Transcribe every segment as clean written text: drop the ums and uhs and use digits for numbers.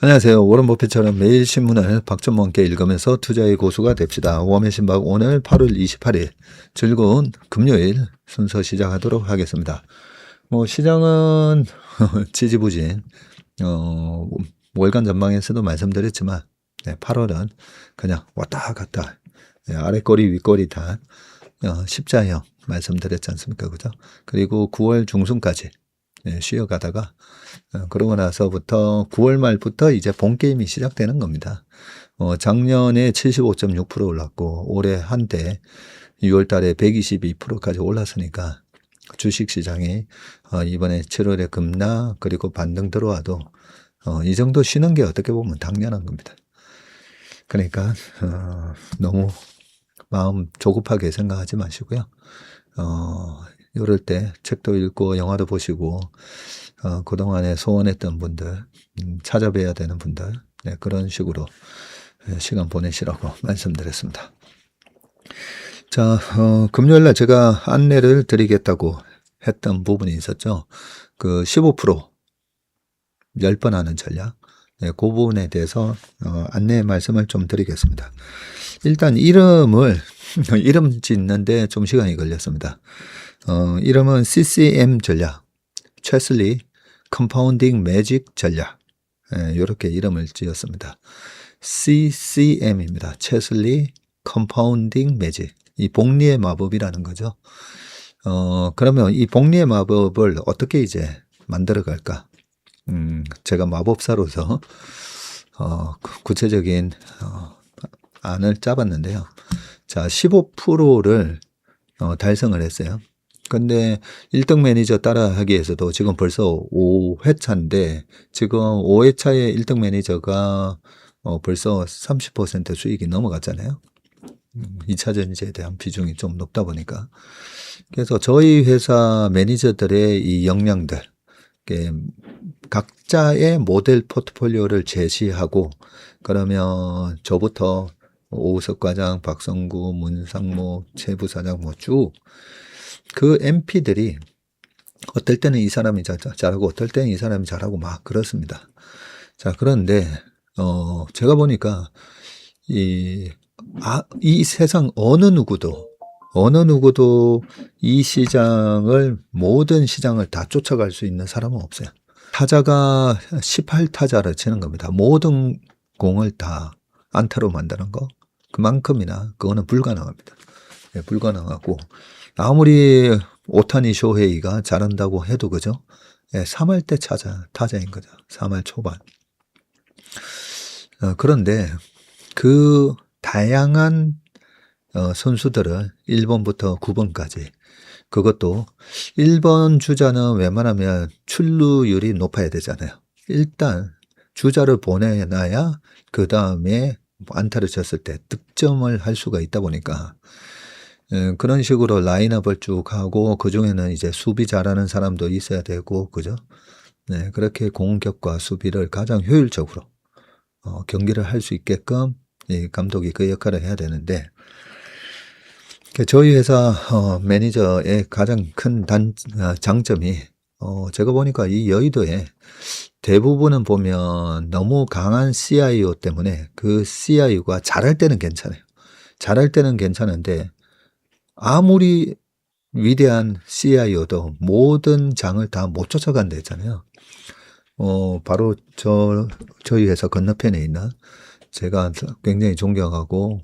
안녕하세요. 워런 버핏처럼 매일 신문을 박전문께 읽으면서 투자의 고수가 됩시다. 웜의 신박 오늘 8월 28일 즐거운 금요일 순서 시작하도록 하겠습니다. 시장은 지지부진 월간 전망에서도 말씀드렸지만 8월은 그냥 왔다 갔다 아래꼬리 윗꼬리 다 십자형 말씀드렸지 않습니까? 그죠? 그리고 9월 중순까지 쉬어가다가 그러고 나서부터 9월 말부터 이제 본 게임이 시작되는 겁니다. 작년에 75.6% 올랐고 올해 한때 6월 달에 122%까지 올랐으니까 주식시장이 이번에 7월에 급락 그리고 반등 들어와도 이 정도 쉬는 게 어떻게 보면 당연한 겁니다. 그러니까 너무 마음 조급하게 생각하지 마시고요. 이럴 때 책도 읽고 영화도 보시고 그동안에 소원했던 분들 찾아뵈야 되는 분들 그런 식으로 시간 보내시라고 말씀드렸습니다. 자, 금요일날 제가 안내를 드리겠다고 했던 부분이 있었죠. 그 15% 10번 하는 전략 그 부분에 대해서 안내 말씀을 좀 드리겠습니다. 일단 이름 짓는데 좀 시간이 걸렸습니다. 이름은 CCM 전략, 체슬리 컴파운딩 매직 전략 이렇게 이름을 지었습니다. CCM입니다. 체슬리 컴파운딩 매직, 이 복리의 마법이라는 거죠. 그러면 이 복리의 마법을 어떻게 이제 만들어 갈까? 제가 마법사로서 구체적인 안을 짜봤는데요. 자, 15%를 달성을 했어요. 근데 1등 매니저 따라 하기 위해서도 지금 벌써 5회차인데 지금 5회차에 1등 매니저가 벌써 30% 수익이 넘어갔잖아요. 2차 전지에 대한 비중이 좀 높다 보니까. 그래서 저희 회사 매니저들의 이 역량들, 각자의 모델 포트폴리오를 제시하고 그러면 저부터 오우석 과장, 박성구, 문상모, 최 부사장 쭉 그 MP들이 어떨 때는 이 사람이 잘하고 어떨 때는 이 사람이 잘하고 막 그렇습니다. 자, 그런데 제가 보니까 이 세상 어느 누구도 이 시장을 모든 시장을 다 쫓아갈 수 있는 사람은 없어요. 타자가 18타자를 치는 겁니다. 모든 공을 다 안타로 만드는 거 그만큼이나 그거는 불가능합니다. 불가능하고 아무리 오타니 쇼헤이가 잘한다고 해도 그죠? 3할 때 타자인 거죠. 3할 초반. 그런데 그 다양한 선수들을 1번부터 9번까지 그것도 1번 주자는 웬만하면 출루율이 높아야 되잖아요. 일단 주자를 보내놔야 그 다음에 안타를 쳤을 때 득점을 할 수가 있다 보니까 그런 식으로 라인업을 쭉 하고 그 중에는 이제 수비 잘하는 사람도 있어야 되고 그죠? 네, 그렇게 공격과 수비를 가장 효율적으로 경기를 할 수 있게끔 이 감독이 그 역할을 해야 되는데 저희 회사 매니저의 가장 큰 장점이 제가 보니까 이 여의도에 대부분은 보면 너무 강한 CIO 때문에 그 CIO가 잘할 때는 괜찮아요. 잘할 때는 괜찮은데 아무리 위대한 CIO도 모든 장을 다 못 쫓아간다 했잖아요. 바로 저희 회사 건너편에 있는 제가 굉장히 존경하고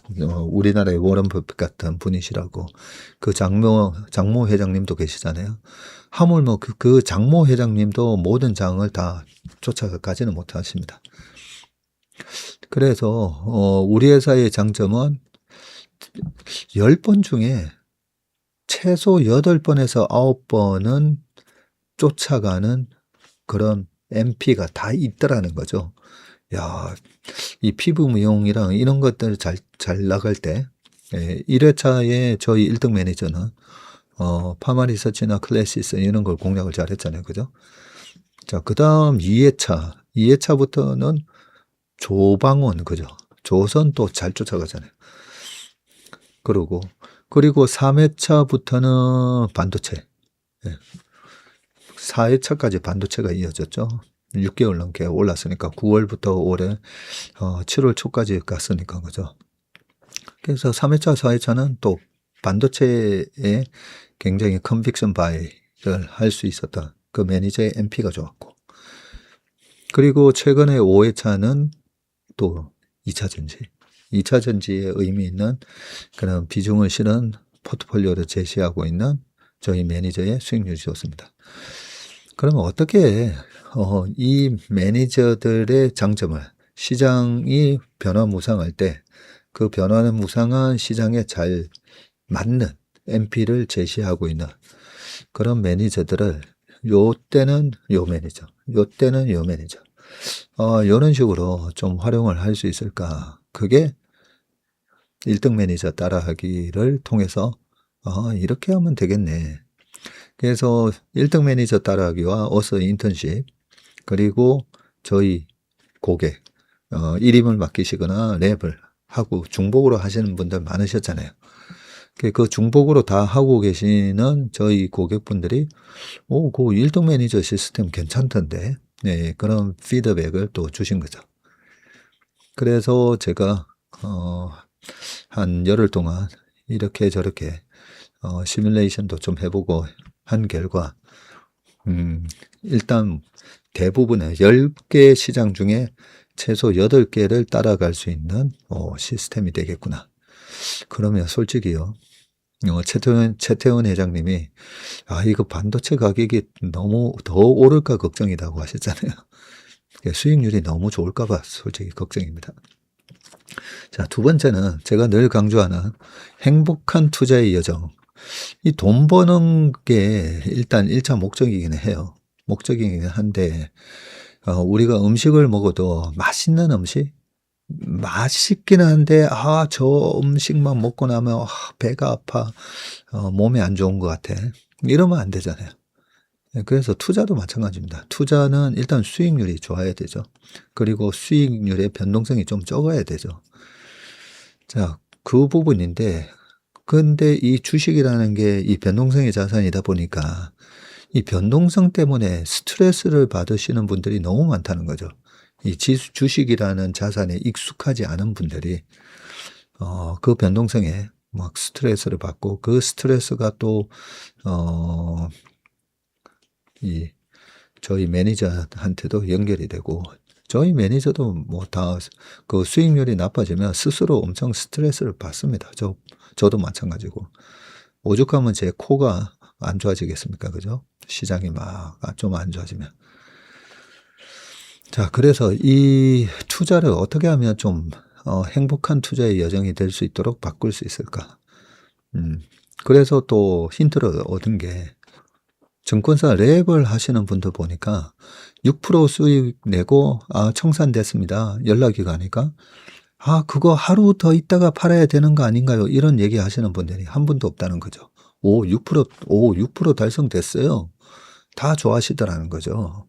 우리나라의 워런 버핏 같은 분이시라고 그 장모 회장님도 계시잖아요. 하물며 그 장모 회장님도 모든 장을 다 쫓아가지는 못하십니다. 그래서 우리 회사의 장점은 10번 중에 최소 8번에서 9번은 쫓아가는 그런 MP가 다 있더라는 거죠. 야, 이 피부 미용이랑 이런 것들 잘 나갈 때 1회차에 저희 1등 매니저는 파마리서치나 클래시스 이런 걸 공략을 잘 했잖아요. 그죠? 자, 그 다음 2회차부터는 조방원, 그죠? 조선 또 잘 쫓아가잖아요. 그리고 3회차부터는 반도체. 4회차까지 반도체가 이어졌죠. 6개월 넘게 올랐으니까 9월부터 올해 7월 초까지 갔으니까 그죠. 그래서 3회차, 4회차는 또 반도체에 굉장히 컨빅션 바이를 할 수 있었던 그 매니저의 MP가 좋았고, 그리고 최근에 5회차는 또 2차 전지, 2차 전지에 의미 있는 그런 비중을 실은 포트폴리오를 제시하고 있는 저희 매니저의 수익률이 좋습니다. 그러면 어떻게 이 매니저들의 장점을, 시장이 변화무쌍할 때 그 변화무쌍한 시장에 잘 맞는 MP를 제시하고 있는 그런 매니저들을 요 때는 요 매니저, 요 때는 요 매니저, 이런 식으로 좀 활용을 할 수 있을까? 그게 1등 매니저 따라하기를 통해서 이렇게 하면 되겠네. 그래서 1등 매니저 따라하기와 어서 인턴십, 그리고 저희 고객 1임을 맡기시거나 랩을 하고 중복으로 하시는 분들 많으셨잖아요. 그 중복으로 다 하고 계시는 저희 고객분들이 그 1등 매니저 시스템 괜찮던데, 네, 그런 피드백을 또 주신 거죠. 그래서 제가 한 열흘 동안 이렇게 저렇게 시뮬레이션도 좀 해보고 한 결과 일단 대부분의 10개 시장 중에 최소 8개를 따라갈 수 있는 시스템이 되겠구나. 그러면 솔직히요, 최태원 회장님이 이거 반도체 가격이 너무 더 오를까 걱정이라고 하셨잖아요. 수익률이 너무 좋을까 봐 솔직히 걱정입니다. 자, 두 번째는 제가 늘 강조하는 행복한 투자의 여정. 이 돈 버는 게 일단 1차 목적이긴 해요. 목적이긴 한데 우리가 음식을 먹어도 맛있는 음식, 맛있긴 한데 저 음식만 먹고 나면 배가 아파, 몸에 안 좋은 것 같아, 이러면 안 되잖아요. 그래서 투자도 마찬가지입니다. 투자는 일단 수익률이 좋아야 되죠. 그리고 수익률의 변동성이 좀 적어야 되죠. 자, 그 부분인데, 근데 이 주식이라는 게 이 변동성의 자산이다 보니까 이 변동성 때문에 스트레스를 받으시는 분들이 너무 많다는 거죠. 이 주식이라는 자산에 익숙하지 않은 분들이 그 변동성에 막 스트레스를 받고, 그 스트레스가 또 저희 매니저한테도 연결이 되고, 저희 매니저도 뭐 다 그 수익률이 나빠지면 스스로 엄청 스트레스를 받습니다. 저도 마찬가지고. 오죽하면 제 코가 안 좋아지겠습니까? 그죠? 시장이 막 좀 안 좋아지면. 자, 그래서 이 투자를 어떻게 하면 좀 행복한 투자의 여정이 될 수 있도록 바꿀 수 있을까? 그래서 또 힌트를 얻은 게, 증권사 랩을 하시는 분들 보니까 6% 수익 내고 청산됐습니다, 연락이 가니까 그거 하루 더 있다가 팔아야 되는 거 아닌가요? 이런 얘기 하시는 분들이 한 분도 없다는 거죠. 6% 달성됐어요. 다 좋아하시더라는 거죠.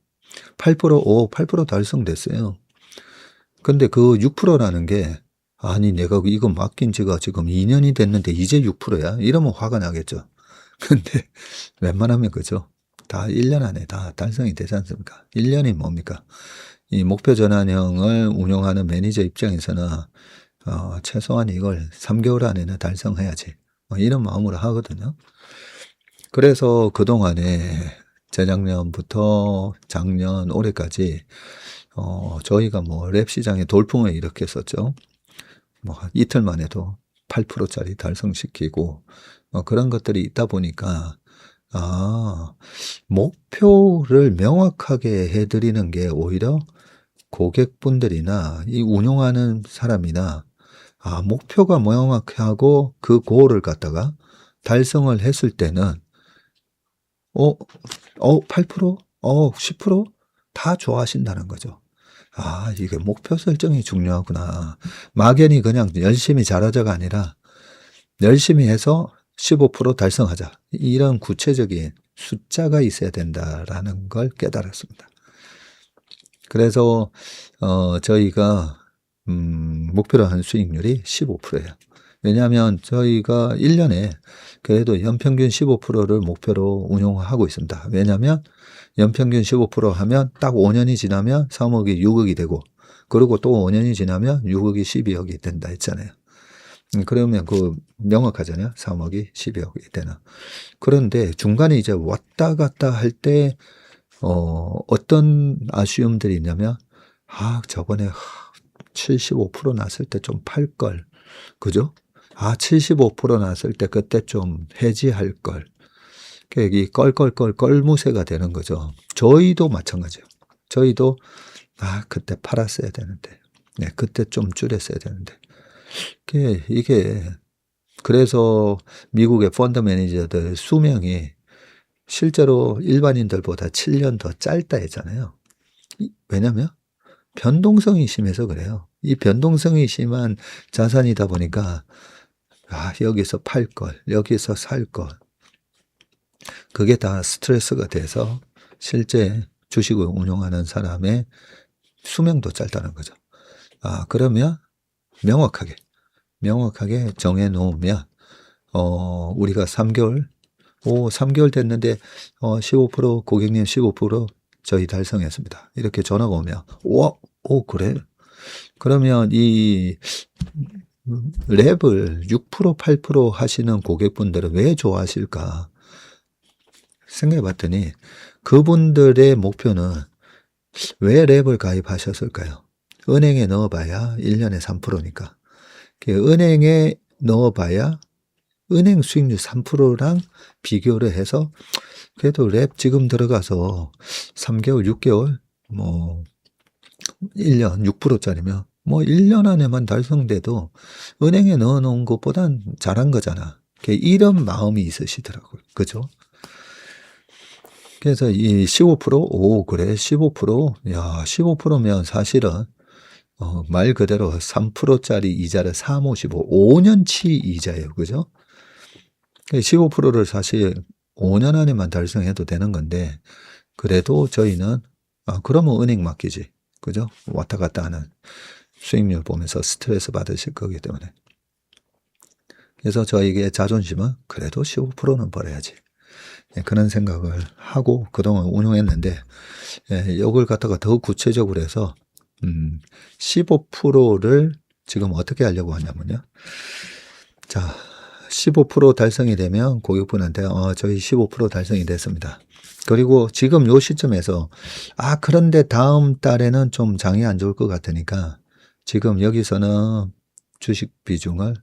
8% 달성됐어요. 근데 그 6%라는 게, 내가 이거 맡긴 지가 지금 2년이 됐는데 이제 6%야? 이러면 화가 나겠죠. 근데 웬만하면 그죠, 다 1년 안에 다 달성이 되지 않습니까? 1년이 뭡니까? 이 목표 전환형을 운영하는 매니저 입장에서는 최소한 이걸 3개월 안에는 달성해야지, 이런 마음으로 하거든요. 그래서 그동안에 재작년부터 작년, 올해까지 저희가 뭐 랩 시장에 돌풍을 일으켰었죠. 뭐 이틀 만에도 8%짜리 달성시키고 그런 것들이 있다 보니까 목표를 명확하게 해드리는 게 오히려 고객분들이나 이 운용하는 사람이나 목표가 명확하고 그 고를 갖다가 달성을 했을 때는 8%? 10%? 다 좋아하신다는 거죠. 이게 목표 설정이 중요하구나. 막연히 그냥 열심히 잘하자가 아니라 열심히 해서 15% 달성하자, 이런 구체적인 숫자가 있어야 된다라는 걸 깨달았습니다. 그래서 저희가 목표로 한 수익률이 15%예요. 왜냐하면 저희가 1년에 그래도 연평균 15%를 목표로 운용하고 있습니다. 왜냐하면 연평균 15% 하면 딱 5년이 지나면 3억이 6억이 되고, 그리고 또 5년이 지나면 6억이 12억이 된다 했잖아요. 그러면 그 명확하잖아요. 3억이 12억이 되는. 그런데 중간에 이제 왔다 갔다 할 때 어떤 아쉬움들이 있냐면, 저번에 75% 났을 때 좀 팔 걸. 그죠? 75% 났을 때 그때 좀 해지할 걸. 이 껄껄껄 껄무새가 되는 거죠. 저희도 마찬가지예요. 저희도 그때 팔았어야 되는데, 네, 그때 좀 줄였어야 되는데. 이게 그래서 미국의 펀드 매니저들 수명이 실제로 일반인들보다 7년 더 짧다 했잖아요. 왜냐면 변동성이 심해서 그래요. 이 변동성이 심한 자산이다 보니까 여기서 팔 걸, 여기서 살 걸. 그게 다 스트레스가 돼서 실제 주식을 운용하는 사람의 수명도 짧다는 거죠. 그러면 명확하게 정해 놓으면 우리가 3개월 3개월 됐는데 15% 고객님 15% 저희 달성했습니다. 이렇게 전화가 오면 그래? 그러면 이 랩을 6% 8% 하시는 고객분들은 왜 좋아하실까? 생각해 봤더니 그분들의 목표는 왜 랩을 가입하셨을까요? 은행에 넣어봐야 1년에 3%니까. 은행에 넣어봐야 은행 수익률 3%랑 비교를 해서 그래도 랩 지금 들어가서 3개월, 6개월, 1년 6%짜리면 1년 안에만 달성돼도 은행에 넣어놓은 것보단 잘한 거잖아. 이런 마음이 있으시더라고요. 그죠? 그래서 이 15%? 그래, 15%? 야, 15%면 사실은 말 그대로 3%짜리 이자를 355, 5년치 이자예요. 그죠? 15%를 사실 5년 안에만 달성해도 되는 건데, 그래도 저희는, 그러면 은행 맡기지. 그죠? 왔다 갔다 하는 수익률 보면서 스트레스 받으실 거기 때문에. 그래서 저에게 자존심은 그래도 15%는 벌어야지. 그런 생각을 하고 그동안 운용했는데, 이걸 갖다가 더 구체적으로 해서 15%를 지금 어떻게 하려고 하냐면요. 자, 15% 달성이 되면 고객분한테 저희 15% 달성이 됐습니다. 그리고 지금 요 시점에서 그런데 다음 달에는 좀 장이 안 좋을 것 같으니까 지금 여기서는 주식 비중을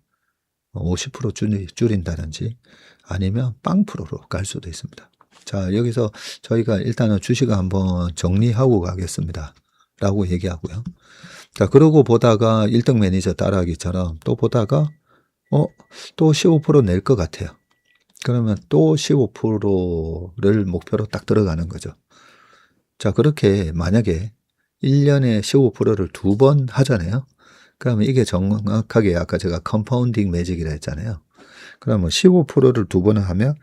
50% 줄인다든지 아니면 빵프로로 갈 수도 있습니다. 자, 여기서 저희가 일단은 주식을 한번 정리하고 가겠습니다. 라고 얘기하고요. 자, 그러고 보다가 1등 매니저 따라하기처럼 또 보다가 또 15% 낼 것 같아요. 그러면 또 15%를 목표로 딱 들어가는 거죠. 자, 그렇게 만약에 1년에 15%를 2번 하잖아요. 그러면 이게 정확하게 아까 제가 컴파운딩 매직이라 했잖아요. 그러면 15%를 2번 하면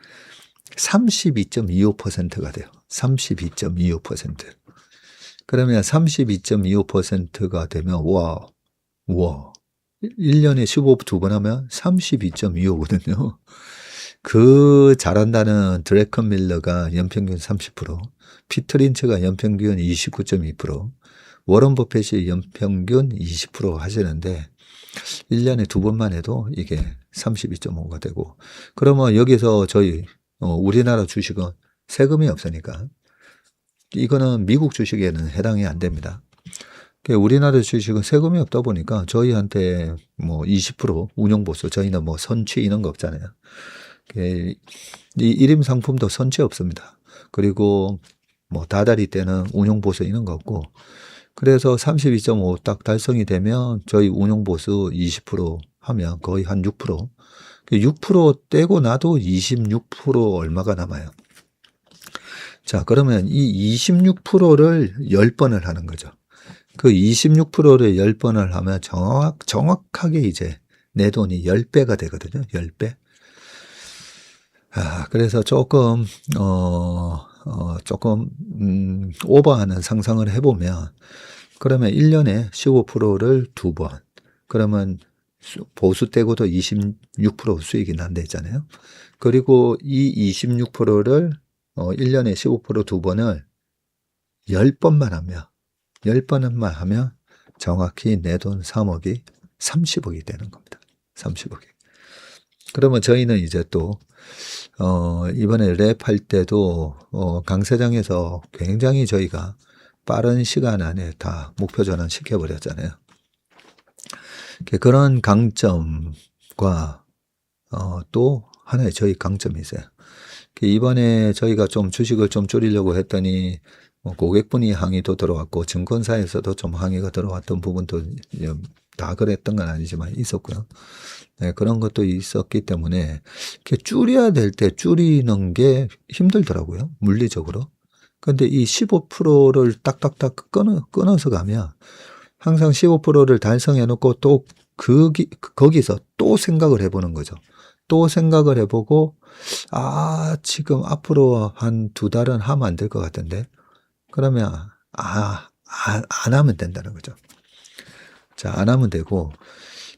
32.25%가 돼요. 32.25%. 그러면 32.25%가 되면 와 1년에 15 2번 하면 32.25거든요. 그 잘한다는 드래컨 밀러가 연평균 30%, 피터 린츠가 연평균 29.2%, 워런 버핏이 연평균 20% 하시는데 1년에 2번만 해도 이게 32.5가 되고, 그러면 여기서 저희 우리나라 주식은 세금이 없으니까 이거는 미국 주식에는 해당이 안 됩니다. 우리나라 주식은 세금이 없다 보니까 저희한테 20% 운용보수, 저희는 선취 이런 거 없잖아요. 이 일임 상품도 선취 없습니다. 그리고 다달이 때는 운용보수 이런 거 없고, 그래서 32.5 딱 달성이 되면 저희 운용보수 20% 하면 거의 한 6%, 6% 떼고 나도 26% 얼마가 남아요. 자, 그러면 이 26%를 10번을 하는 거죠. 그 26%를 10번을 하면 정확하게 이제 내 돈이 10배가 되거든요. 10배. 그래서 조금 오버하는 상상을 해보면, 그러면 1년에 15%를 2번, 그러면 보수 떼고도 26% 수익이 난다 했잖아요. 그리고 이 26%를 1년에 15% 두 번을 10번만 하면 정확히 내 돈 3억이 30억이 되는 겁니다. 30억이. 그러면 저희는 이제 또 이번에 랩할 때도 강세장에서 굉장히 저희가 빠른 시간 안에 다 목표 전환 시켜버렸잖아요. 그런 강점과 또 하나의 저희 강점이 있어요. 이번에 저희가 좀 주식을 좀 줄이려고 했더니 고객분이 항의도 들어왔고 증권사에서도 좀 항의가 들어왔던 부분도 다 그랬던 건 아니지만 있었고요. 네, 그런 것도 있었기 때문에 이렇게 줄여야 될 때 줄이는 게 힘들더라고요. 물리적으로. 근데 이 15%를 딱딱딱 끊어서 가면 항상 15%를 달성해 놓고 또 거기서 또 생각을 해보는 거죠. 또 생각을 해보고 지금 앞으로 한 2달은 하면 안 될 것 같은데 그러면 안 하면 된다는 거죠. 자, 안 하면 되고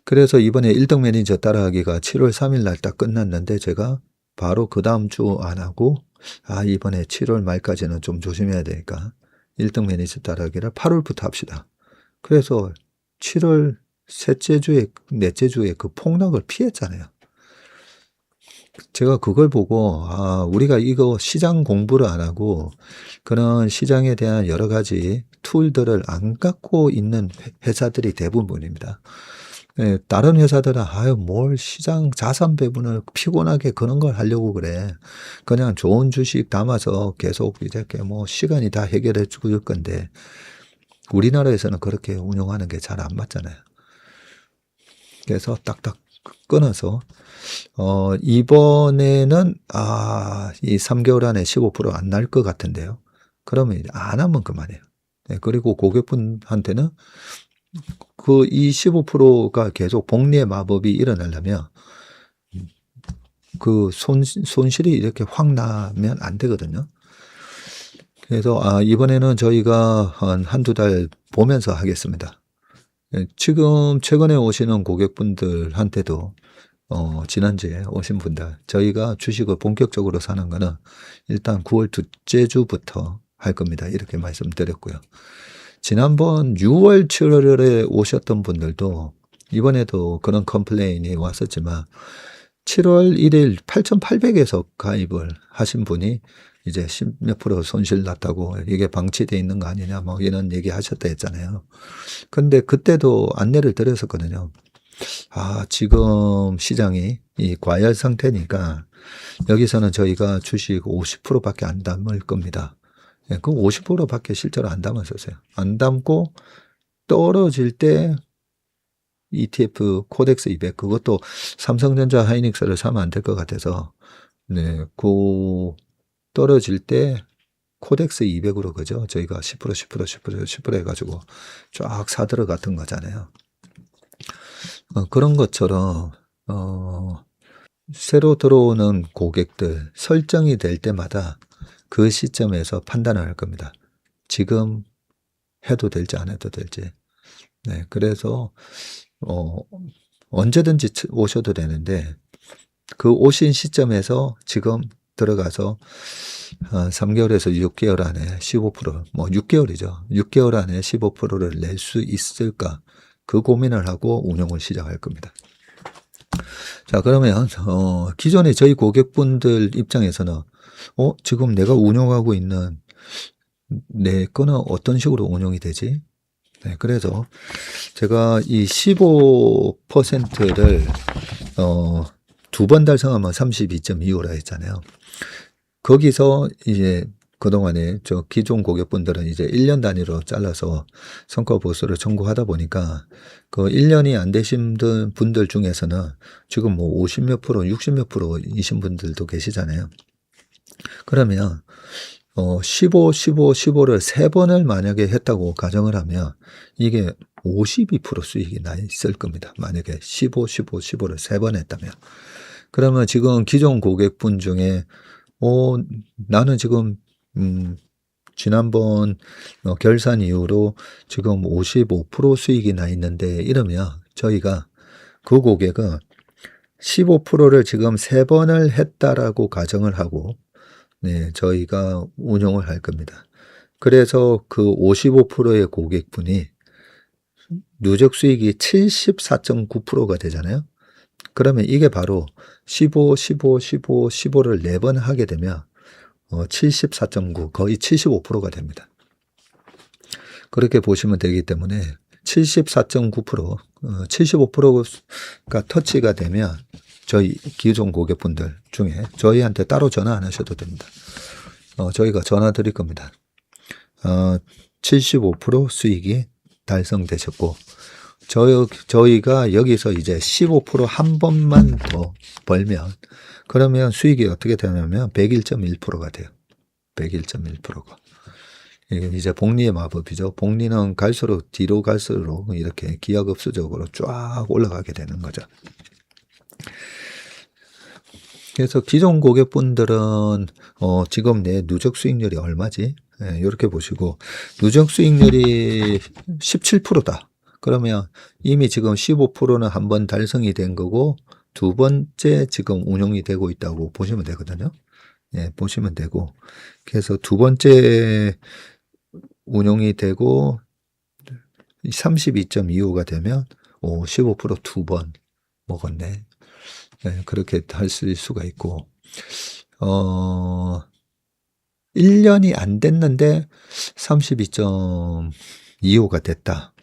그래서 이번에 1등 매니저 따라하기가 7월 3일 날 딱 끝났는데 제가 바로 그 다음 주 안 하고 이번에 7월 말까지는 좀 조심해야 되니까 1등 매니저 따라하기를 8월부터 합시다. 그래서 7월 셋째 주에 넷째 주에 그 폭락을 피했잖아요. 제가 그걸 보고 우리가 이거 시장 공부를 안 하고 그런 시장에 대한 여러 가지 툴들을 안 갖고 있는 회사들이 대부분입니다. 네, 다른 회사들은 뭘 시장 자산 배분을 피곤하게 그런 걸 하려고 그래. 그냥 좋은 주식 담아서 계속 이렇게 뭐 시간이 다 해결해 줄 건데 우리나라에서는 그렇게 운영하는 게 잘 안 맞잖아요. 그래서 딱딱 끊어서 이번에는 이 3개월 안에 15% 안 날 것 같은데요. 그러면 안 하면 그만해요. 네, 그리고 고객분한테는 이 15%가 계속 복리의 마법이 일어나려면 그 손실이 이렇게 확 나면 안 되거든요. 그래서 이번에는 저희가 한두 달 보면서 하겠습니다. 지금 최근에 오시는 고객분들한테도 지난주에 오신 분들 저희가 주식을 본격적으로 사는 거는 일단 9월 둘째 주부터 할 겁니다. 이렇게 말씀드렸고요. 지난번 6월 7월에 오셨던 분들도 이번에도 그런 컴플레인이 왔었지만 7월 1일 8,800에서 가입을 하신 분이 이제 10몇 프로 손실 났다고 이게 방치되어 있는 거 아니냐 뭐 이런 얘기 하셨다 했잖아요. 근데 그때도 안내를 드렸었거든요. 지금 시장이 이 과열 상태니까 여기서는 저희가 주식 50%밖에 안 담을 겁니다. 그 50%밖에 실제로 안 담았었어요. 안 담고 떨어질 때 ETF 코덱스 200 그것도 삼성전자 하이닉스를 사면 안 될 것 같아서 그 떨어질 때 코덱스 200으로 그죠? 저희가 10% 해가지고 쫙 사들어갔던 거잖아요. 그런 것처럼 새로 들어오는 고객들 설정이 될 때마다 그 시점에서 판단을 할 겁니다. 지금 해도 될지 안 해도 될지. 네, 그래서 언제든지 오셔도 되는데 그 오신 시점에서 지금 들어가서 3개월에서 6개월 안에 15% 뭐 6개월이죠. 6개월 안에 15%를 낼 수 있을까? 그 고민을 하고 운영을 시작할 겁니다. 자, 그러면 기존에 저희 고객분들 입장에서는 지금 내가 운영하고 있는 내 거는 어떤 식으로 운영이 되지? 네, 그래서 제가 이 15%를 두 번 달성하면 32.25라 했잖아요. 거기서 이제 그동안에 저 기존 고객분들은 이제 1년 단위로 잘라서 성과 보수를 청구하다 보니까 그 1년이 안 되신 분들 중에서는 지금 뭐 50몇 프로, 60몇 프로이신 분들도 계시잖아요. 그러면 15, 15, 15를 3번을 만약에 했다고 가정을 하면 이게 52% 수익이 나 있을 겁니다. 만약에 15, 15, 15를 3번 했다면. 그러면 지금 기존 고객분 중에 나는 지금 지난번 결산 이후로 지금 55% 수익이 나 있는데 이러면 저희가 그 고객은 15%를 지금 3번을 했다라고 가정을 하고 네, 저희가 운용을 할 겁니다. 그래서 그 55%의 고객분이 누적 수익이 74.9%가 되잖아요. 그러면 이게 바로 15, 15, 15, 15를 4번 하게 되면 74.9, 거의 75%가 됩니다. 그렇게 보시면 되기 때문에 74.9%, 75%가 터치가 되면 저희 기존 고객분들 중에 저희한테 따로 전화 안 하셔도 됩니다. 저희가 전화 드릴 겁니다. 75% 수익이 달성되셨고 저희가 여기서 이제 15% 한 번만 더 벌면 그러면 수익이 어떻게 되냐면 101.1%가 돼요. 101.1%가. 이게 이제 복리의 마법이죠. 복리는 갈수록 뒤로 갈수록 이렇게 기하급수적으로 쫙 올라가게 되는 거죠. 그래서 기존 고객분들은 지금 내 누적 수익률이 얼마지? 네, 이렇게 보시고 누적 수익률이 17%다. 그러면 이미 지금 15%는 한 번 달성이 된 거고 두 번째 지금 운용이 되고 있다고 보시면 되거든요. 예, 보시면 되고 그래서 두 번째 운용이 되고 32.25가 되면 15% 2번 먹었네. 네, 그렇게 할 수가 있고 1년이 안 됐는데 32.25가 됐다.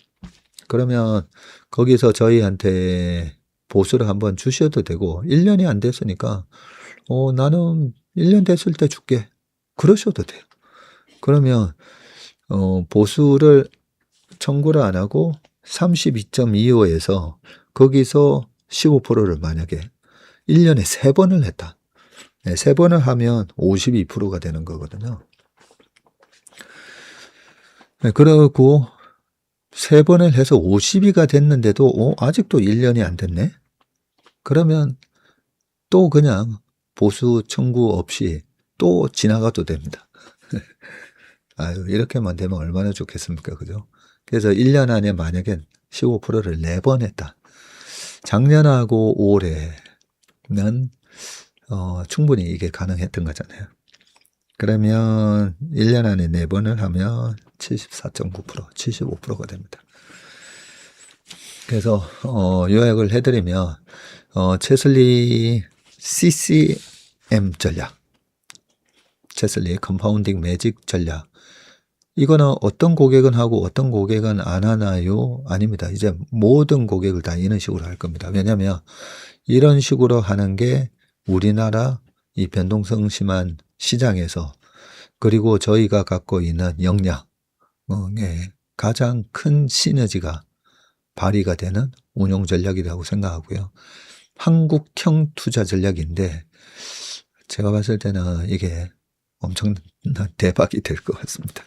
그러면 거기서 저희한테 보수를 한번 주셔도 되고 1년이 안 됐으니까 나는 1년 됐을 때 줄게. 그러셔도 돼요. 그러면 보수를 청구를 안 하고 32.25에서 거기서 15%를 만약에 1년에 3번을 했다. 네, 3번을 하면 52%가 되는 거거든요. 네, 그리고 3번을 해서 50이가 됐는데도 아직도 1년이 안 됐네. 그러면 또 그냥 보수 청구 없이 또 지나가도 됩니다. 아유, 이렇게만 되면 얼마나 좋겠습니까? 그죠? 그래서 1년 안에 만약에 15%를 4번 했다. 작년하고 올해는 충분히 이게 가능했던 거잖아요. 그러면 1년 안에 4번을 하면 74.9%, 75%가 됩니다. 그래서 요약을 해드리면 체슬리 CCM 전략, 체슬리 컴파운딩 매직 전략, 이거는 어떤 고객은 하고 어떤 고객은 안 하나요? 아닙니다. 이제 모든 고객을 다 이런 식으로 할 겁니다. 왜냐하면 이런 식으로 하는 게 우리나라 이 변동성 심한 시장에서 그리고 저희가 갖고 있는 역량에 가장 큰 시너지가 발휘가 되는 운용 전략이라고 생각하고요. 한국형 투자 전략인데 제가 봤을 때는 이게 엄청난 대박이 될 것 같습니다.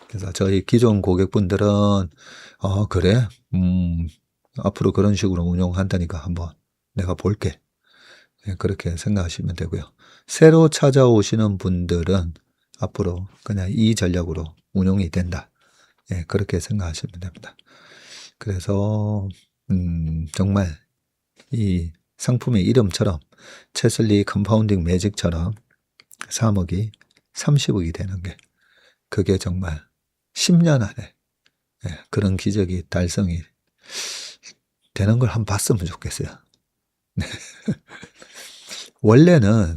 그래서 저희 기존 고객분들은 그래? 앞으로 그런 식으로 운용한다니까 한번 내가 볼게. 그렇게 생각하시면 되고요. 새로 찾아오시는 분들은 앞으로 그냥 이 전략으로 운용이 된다. 그렇게 생각하시면 됩니다. 그래서 정말 이 상품의 이름처럼 체슬리 컴파운딩 매직처럼 3억이 30억이 되는 게 그게 정말 10년 안에 그런 기적이 달성이 되는 걸 한번 봤으면 좋겠어요. 원래는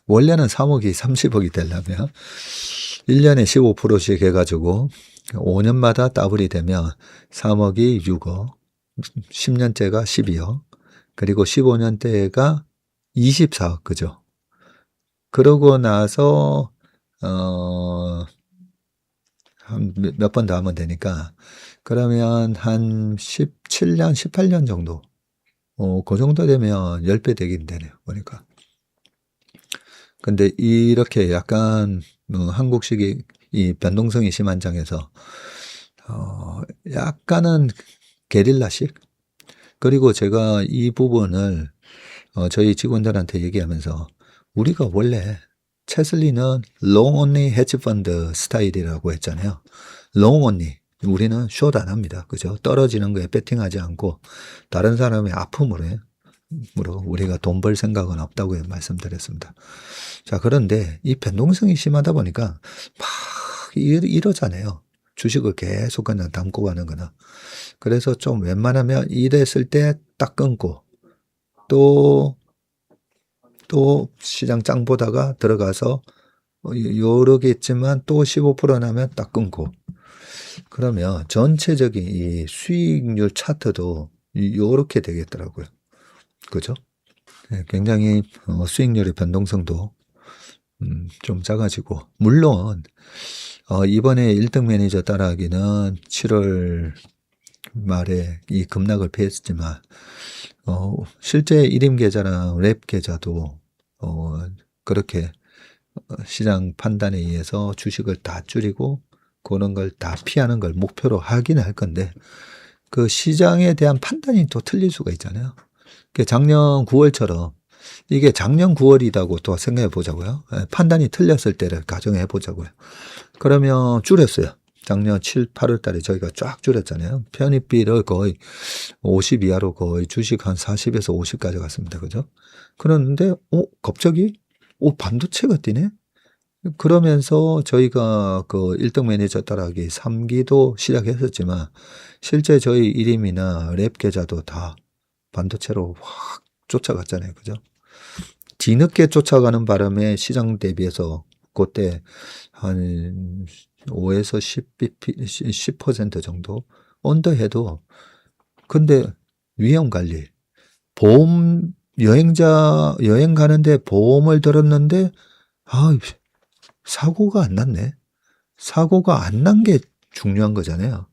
3억이 30억이 되려면 1년에 15%씩 해가지고 5년마다 더블이 되면 3억이 6억, 10년째가 12억, 그리고 15년대가 24억, 그죠? 그러고 나서 한 몇 번 더 하면 되니까 그러면 한 17년, 18년 정도 그 정도 되면 10배 되긴 되네요. 보니까. 근데 이렇게 약간 한국식이 이 변동성이 심한 장에서 약간은 게릴라식 그리고 제가 이 부분을 저희 직원들한테 얘기하면서 우리가 원래 체슬리는 long only hedge fund 스타일이라고 했잖아요. long only 우리는 숏 안 합니다. 그죠? 떨어지는 거에 배팅하지 않고 다른 사람의 아픔으로 우리가 돈 벌 생각은 없다고 말씀드렸습니다. 자, 그런데 이 변동성이 심하다 보니까 막 이러잖아요. 주식을 계속 그냥 담고 가는 거나. 그래서 좀 웬만하면 이랬을 때 딱 끊고 또 시장 짱 보다가 들어가서 요러겠지만 또 15% 나면 딱 끊고 그러면 전체적인 이 수익률 차트도 요렇게 되겠더라고요. 그죠? 네, 굉장히 수익률의 변동성도 좀 작아지고 물론 이번에 1등 매니저 따라하기는 7월 말에 이 급락을 피했지만 실제 1임 계좌랑 랩 계좌도 그렇게 시장 판단에 의해서 주식을 다 줄이고 그런 걸 다 피하는 걸 목표로 하긴 할 건데 그 시장에 대한 판단이 또 틀릴 수가 있잖아요. 작년 9월처럼 이게 작년 9월이라고 또 생각해 보자고요. 판단이 틀렸을 때를 가정해 보자고요. 그러면 줄였어요. 작년 7, 8월 달에 저희가 쫙 줄였잖아요. 편입비를 거의 50 이하로 거의 주식 한 40에서 50까지 갔습니다. 그죠? 그런데, 갑자기, 반도체가 뛰네? 그러면서 저희가 그 1등 매니저 따라하기 3기도 시작했었지만, 실제 저희 1임이나 랩 계좌도 다 반도체로 확 쫓아갔잖아요. 그죠? 뒤늦게 쫓아가는 바람에 시장 대비해서 그때 한 5에서 10% 정도 언더해도 근데 위험 관리 보험 여행 가는데 보험을 들었는데 사고가 안 났네. 사고가 안 난 게 중요한 거잖아요.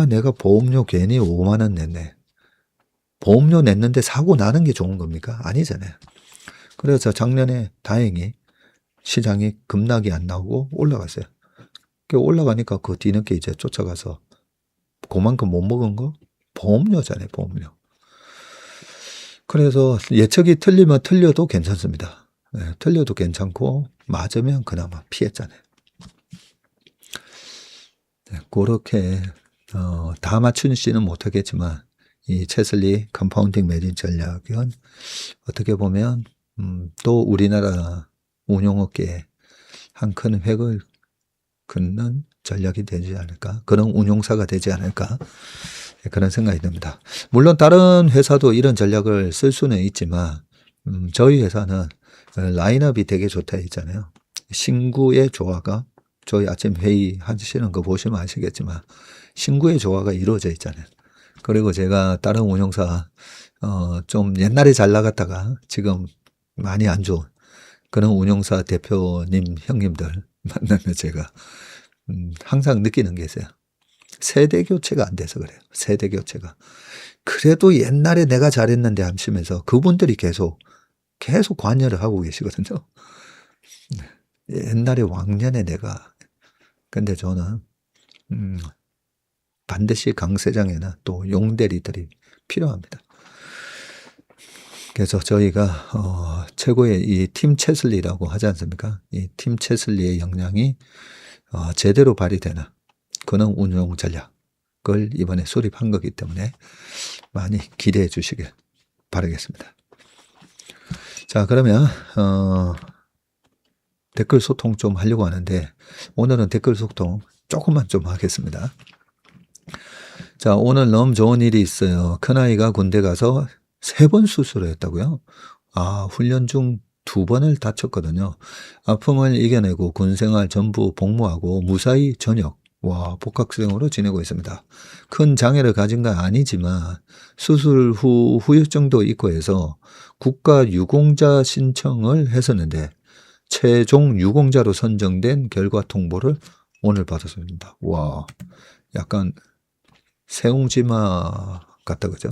내가 보험료 괜히 5만 원 냈네. 보험료 냈는데 사고 나는 게 좋은 겁니까? 아니잖아요. 그래서 작년에 다행히 시장이 급락이 안 나오고 올라갔어요. 올라가니까 그 뒤늦게 이제 쫓아가서 그만큼 못 먹은 거 보험료잖아요. 보험료. 그래서 예측이 틀리면 틀려도 괜찮습니다. 네, 틀려도 괜찮고 맞으면 그나마 피했잖아요. 네, 그렇게 다 맞추지는 못하겠지만 이 채슬리 컴파운딩 매진 전략은 어떻게 보면 또 우리나라 운용업계에 한 큰 획을 긋는 전략이 되지 않을까, 그런 운용사가 되지 않을까, 그런 생각이 듭니다. 물론 다른 회사도 이런 전략을 쓸 수는 있지만 저희 회사는 라인업이 되게 좋다 했잖아요. 신구의 조화가, 저희 아침 회의 하시는 거 보시면 아시겠지만 신구의 조화가 이루어져 있잖아요. 그리고 제가 다른 운용사 좀 옛날에 잘 나갔다가 지금 많이 안 좋은 그런 운용사 대표님 형님들 만나면 제가 항상 느끼는 게 있어요. 세대 교체가 안 돼서 그래요. 세대 교체가. 그래도 옛날에 내가 잘했는데 하시면서 그분들이 계속 관여를 하고 계시거든요. 옛날에 왕년에 내가. 근데 저는 반드시 강세장에는 또 용대리들이 필요합니다. 그래서 저희가 최고의 이 팀 채슬리라고 하지 않습니까? 이 팀 채슬리의 역량이 제대로 발휘되는 그런 운용 전략을 이번에 수립한 거기 때문에 많이 기대해 주시길 바라겠습니다. 자, 그러면 댓글 소통 좀 하려고 하는데 오늘은 댓글 소통 조금만 좀 하겠습니다. 자, 오늘 너무 좋은 일이 있어요. 큰아이가 군대 가서 3번 수술을 했다고요? 훈련 중 2번을 다쳤거든요. 아픔을 이겨내고 군생활 전부 복무하고 무사히 전역, 복학생으로 지내고 있습니다. 큰 장애를 가진 건 아니지만 수술 후 후유증도 있고 해서 국가 유공자 신청을 했었는데 최종 유공자로 선정된 결과 통보를 오늘 받았습니다. 약간 세옹지마 같다, 그죠?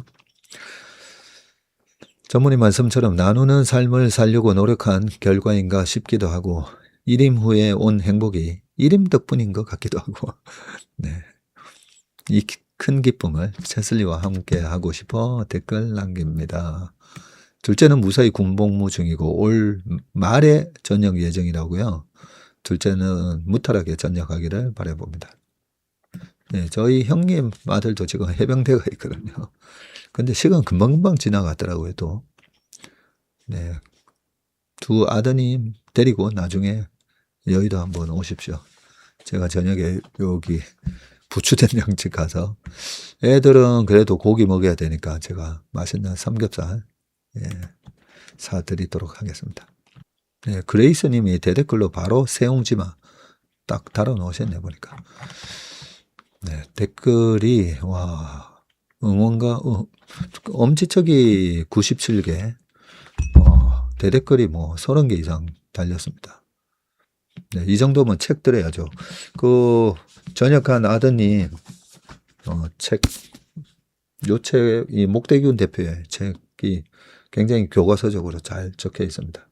전문의 말씀처럼 나누는 삶을 살려고 노력한 결과인가 싶기도 하고 1임 후에 온 행복이 1임 덕분인 것 같기도 하고 네, 이 큰 기쁨을 채슬리와 함께 하고 싶어 댓글 남깁니다. 둘째는 무사히 군복무 중이고 올 말에 전역 예정이라고요. 둘째는 무탈하게 전역하기를 바라봅니다. 네, 저희 형님 아들도 지금 해병대가 있거든요. 근데 시간 금방금방 지나가더라고요, 또. 네. 두 아드님 데리고 나중에 여의도 한번 오십시오. 제가 저녁에 여기 부추된장집 가서 애들은 그래도 고기 먹어야 되니까 제가 맛있는 삼겹살 사드리도록 하겠습니다. 네, 그레이스님이 대댓글로 바로 새옹지마 딱 달아 놓으셨네 보니까. 네, 댓글이 와 응원가 엄지척이 97개, 대댓글이 뭐 30개 이상 달렸습니다. 네, 이 정도면 책 드려야죠. 그 전역한 아드님 요 책이 목대균 대표의 책이 굉장히 교과서적으로 잘 적혀 있습니다.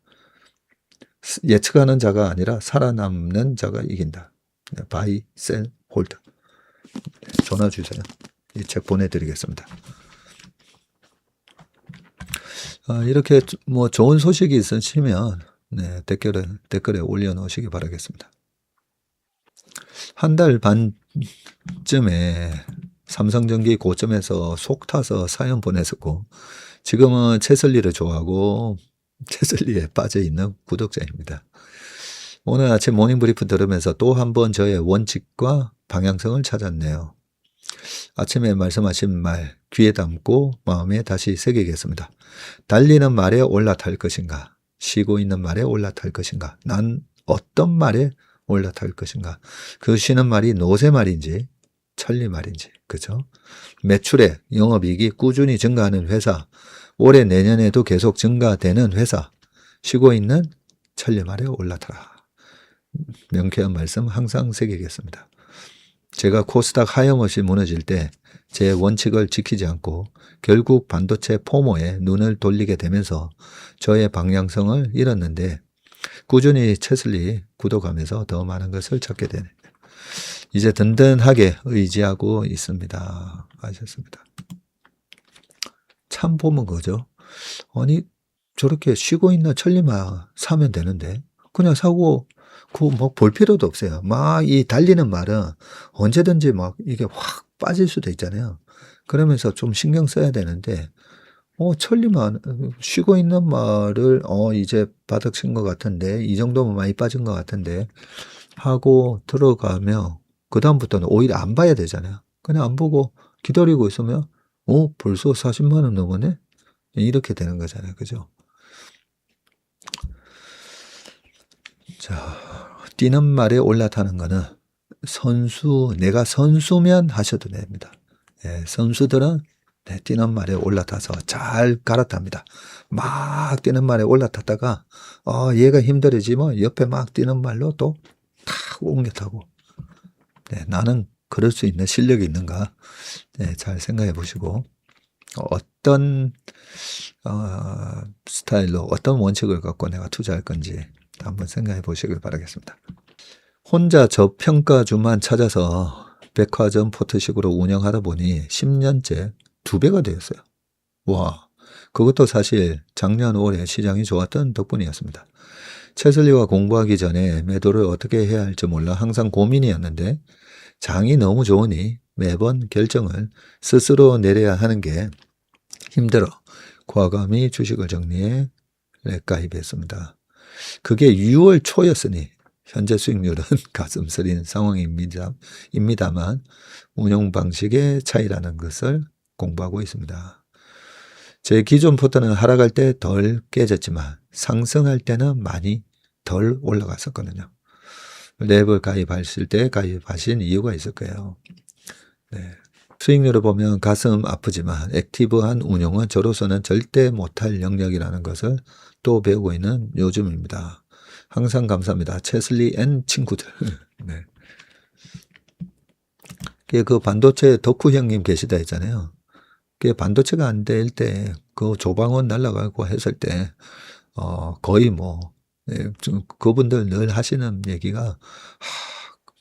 예측하는 자가 아니라 살아남는 자가 이긴다. 바이, 셀, 홀드. 전화 주세요. 이 책 보내드리겠습니다. 이렇게 뭐 좋은 소식이 있으시면 네, 댓글에 올려놓으시기 바라겠습니다. 한 달 반쯤에 삼성전기 고점에서 속 타서 사연 보냈었고 지금은 채슬리를 좋아하고 채슬리에 빠져있는 구독자입니다. 오늘 아침 모닝브리프 들으면서 또 한 번 저의 원칙과 방향성을 찾았네요. 아침에 말씀하신 말 귀에 담고 마음에 다시 새기겠습니다. 달리는 말에 올라탈 것인가? 쉬고 있는 말에 올라탈 것인가? 난 어떤 말에 올라탈 것인가? 그 쉬는 말이 노새 말인지 천리 말인지, 그죠? 매출액, 영업이익이 꾸준히 증가하는 회사, 올해 내년에도 계속 증가되는 회사, 쉬고 있는 천리 말에 올라타라. 명쾌한 말씀 항상 새기겠습니다. 제가 코스닥 하염없이 무너질 때 제 원칙을 지키지 않고 결국 반도체 포모에 눈을 돌리게 되면서 저의 방향성을 잃었는데 꾸준히 채슬리 구독하면서 더 많은 것을 찾게 되네요. 이제 든든하게 의지하고 있습니다. 하셨습니다. 참 보면 거죠. 아니 저렇게 쉬고 있는 천리마 사면 되는데 그냥 사고 뭐 볼 필요도 없어요. 막 이 달리는 말은 언제든지 막 이게 확 빠질 수도 있잖아요. 그러면서 좀 신경 써야 되는데 천리만 쉬고 있는 말을 이제 바닥 친 것 같은데 이 정도면 많이 빠진 것 같은데 하고 들어가면 그 다음부터는 오히려 안 봐야 되잖아요. 그냥 안 보고 기다리고 있으면 벌써 40만 원 넘었네? 이렇게 되는 거잖아요. 그죠? 자, 뛰는 말에 올라타는 거는 내가 선수면 하셔도 됩니다. 예, 선수들은 뛰는 말에 올라타서 잘 갈아탑니다. 막 뛰는 말에 올라탔다가 얘가 힘들어지면 옆에 막 뛰는 말로 또 탁 옮겨 타고 나는 그럴 수 있는 실력이 있는가 잘 생각해 보시고 어떤 스타일로 어떤 원칙을 갖고 내가 투자할 건지 한번 생각해 보시길 바라겠습니다. 혼자 저평가주만 찾아서 백화점 포트식으로 운영하다 보니 10년째 2배가 되었어요. 와, 그것도 사실 작년 올해 시장이 좋았던 덕분이었습니다. 채슬리와 공부하기 전에 매도를 어떻게 해야 할지 몰라 항상 고민이었는데 장이 너무 좋으니 매번 결정을 스스로 내려야 하는 게 힘들어 과감히 주식을 정리해 가입했습니다. 그게 6월 초였으니 현재 수익률은 가슴 쓰린 상황입니다만 운용 방식의 차이라는 것을 공부하고 있습니다. 제 기존 포트는 하락할 때 덜 깨졌지만 상승할 때는 많이 덜 올라갔었거든요. 랩을 가입하실 때 가입하신 이유가 있을 거예요. 네. 수익률을 보면 가슴 아프지만 액티브한 운용은 저로서는 절대 못할 영역이라는 것을 또 배우고 있는 요즘입니다. 항상 감사합니다. 채슬리 앤 친구들. 네. 그 반도체 덕후 형님 계시다 했잖아요. 그게 반도체가 안 될 때, 그 조방원 날아가고 했을 때, 거의 뭐, 그분들 늘 하시는 얘기가,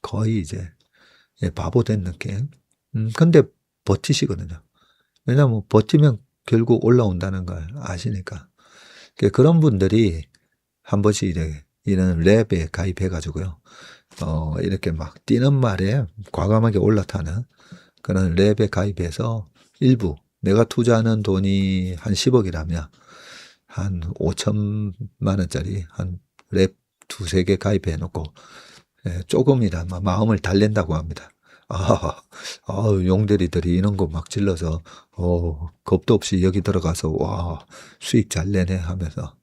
거의 이제, 바보 된 느낌. 근데 버티시거든요. 왜냐면 버티면 결국 올라온다는 걸 아시니까. 그런 분들이 한 번씩 이런 랩에 가입해가지고요. 이렇게 막 뛰는 말에 과감하게 올라타는 그런 랩에 가입해서 일부 내가 투자하는 돈이 한 10억이라면 한 5천만 원짜리 한 랩 두세 개 가입해 놓고 조금이나마 마음을 달랜다고 합니다. 용대리들이 이런 거 막 질러서 겁도 없이 여기 들어가서 와 수익 잘 내네 하면서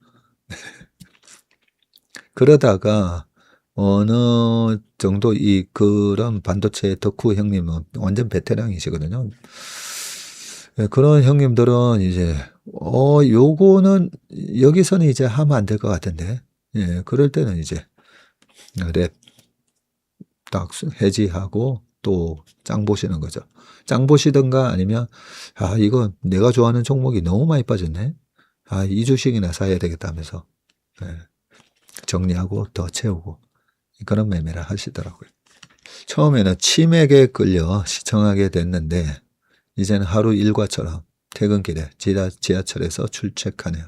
그러다가 어느 정도 그런 반도체 덕후 형님은 완전 베테랑이시거든요. 그런 형님들은 이제 요거는 여기서는 이제 하면 안 될 것 같은데, 그럴 때는 이제 랩 딱 해지하고 또 짱 보시는 거죠. 짱 보시든가 아니면 이거 내가 좋아하는 종목이 너무 많이 빠졌네. 이 주식이나 사야 되겠다 하면서 정리하고 더 채우고 그런 매매를 하시더라고요. 처음에는 치맥에 끌려 시청하게 됐는데 이제는 하루 일과처럼 퇴근길에 지하철에서 출첵하네요.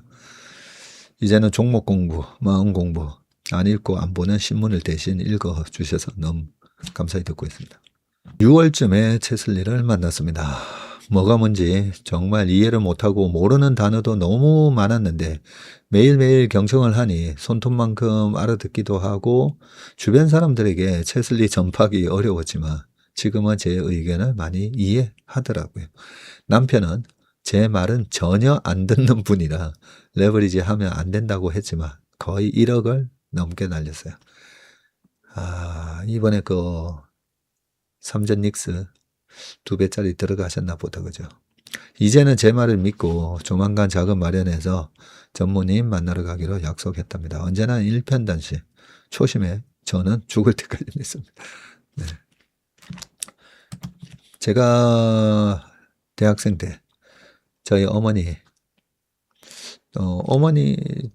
이제는 종목 공부, 마음 공부, 안 읽고 안 보는 신문을 대신 읽어주셔서 너무 감사히 듣고 있습니다. 6월쯤에 채슬리를 만났습니다. 뭐가 뭔지 정말 이해를 못하고 모르는 단어도 너무 많았는데 매일매일 경청을 하니 손톱만큼 알아듣기도 하고 주변 사람들에게 채슬리 전파하기 어려웠지만 지금은 제 의견을 많이 이해하더라고요. 남편은 제 말은 전혀 안 듣는 분이라 레버리지 하면 안 된다고 했지만 거의 1억을 넘게 날렸어요. 이번에 삼전 닉스 2배짜리 들어가셨나 보다, 그죠? 이제는 제 말을 믿고 조만간 자금 마련해서 전무님 만나러 가기로 약속했답니다. 언제나 일편단심, 초심에 저는 죽을 때까지 믿습니다. 네. 제가 대학생 때 저희 어머니,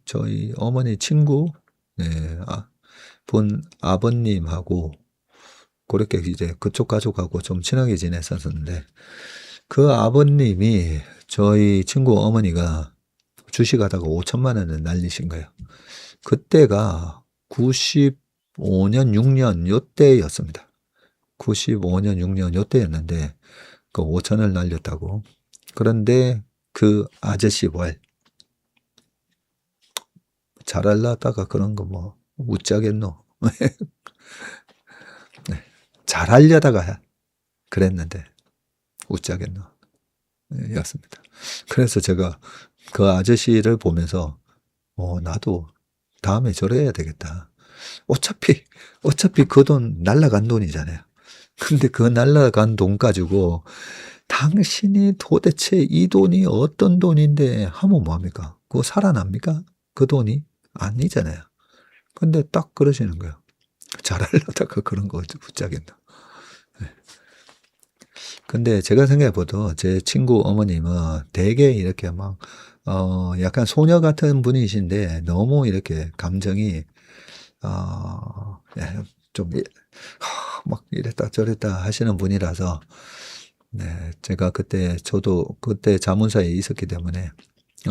저희 어머니 친구, 본 아버님하고 그렇게 이제 그쪽 가족하고 좀 친하게 지냈었는데 그 아버님이 저희 친구 어머니가 주식하다가 5천만 원을 날리신 거예요. 그때가 95년, 6년 요때였습니다. 95년, 6년 요때였는데 그 5천을 날렸다고. 그런데 그 아저씨 잘하려다가 그런 거 뭐 웃자겠노. 네. 잘하려다가 그랬는데 웃자겠노. 였습니다. 그래서 제가 그 아저씨를 보면서 나도 다음에 저래야 되겠다. 어차피 그 돈 날라간 돈이잖아요. 근데 그 날라간 돈 가지고 당신이 도대체 이 돈이 어떤 돈인데 하면 뭐합니까? 그거 살아납니까? 그 돈이? 아니잖아요. 근데 딱 그러시는 거예요. 잘하려다가 그런 거 웃자겠나. 근데 제가 생각해봐도 제 친구 어머님은 되게 이렇게 막, 약간 소녀 같은 분이신데 너무 이렇게 감정이, 좀, 막 이랬다 저랬다 하시는 분이라서, 네, 제가 저도 그때 자문사에 있었기 때문에,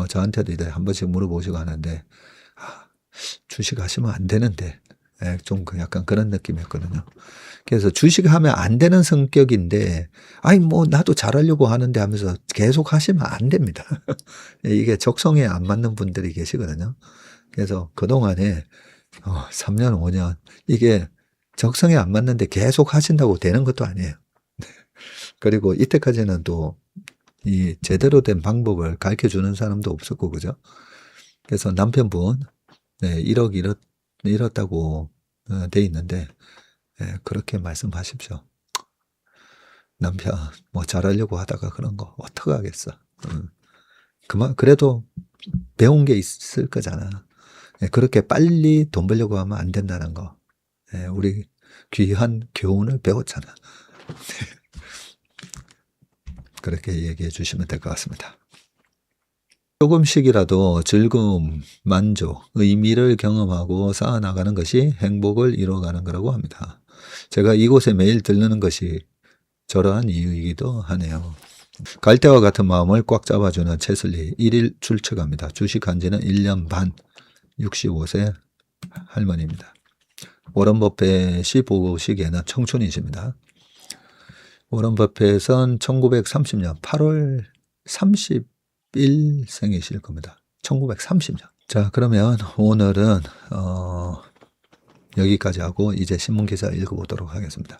저한테도 이제 한 번씩 물어보시고 하는데, 주식 하시면 안 되는데, 좀 약간 그런 느낌이었거든요. 그래서 주식하면 안 되는 성격인데, 나도 잘하려고 하는데 하면서 계속 하시면 안 됩니다. 이게 적성에 안 맞는 분들이 계시거든요. 그래서 그동안에 3년, 5년, 이게 적성에 안 맞는데 계속 하신다고 되는 것도 아니에요. 그리고 이때까지는 또 이 제대로 된 방법을 가르쳐 주는 사람도 없었고, 그죠? 그래서 남편분, 1억 잃었다고 돼 있는데, 그렇게 말씀하십시오. 남편, 뭐 잘하려고 하다가 그런 거 어떡하겠어. 그래도 배운 게 있을 거잖아. 그렇게 빨리 돈 벌려고 하면 안 된다는 거. 우리 귀한 교훈을 배웠잖아. 그렇게 얘기해 주시면 될 것 같습니다. 조금씩이라도 즐거움, 만족, 의미를 경험하고 쌓아나가는 것이 행복을 이루어가는 거라고 합니다. 제가 이곳에 매일 들르는 것이 저러한 이유이기도 하네요. 갈대와 같은 마음을 꽉 잡아주는 채슬리 1일 출첵합니다. 주식한 지는 1년 반, 65세 할머니입니다. 워런 버핏이 보시기에는 청춘이십니다. 워런 버핏은 1930년 8월 30일생이실 겁니다. 1930년. 자, 그러면 오늘은 여기까지 하고 이제 신문기사 읽어보도록 하겠습니다.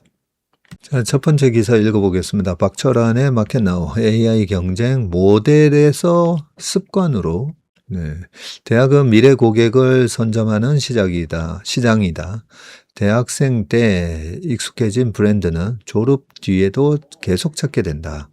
자, 첫 번째 기사 읽어보겠습니다. 박철환의 마켓나우 AI 경쟁 모델에서 습관으로. 네. 대학은 미래 고객을 선점하는 시장이다. 대학생 때 익숙해진 브랜드는 졸업 뒤에도 계속 찾게 된다.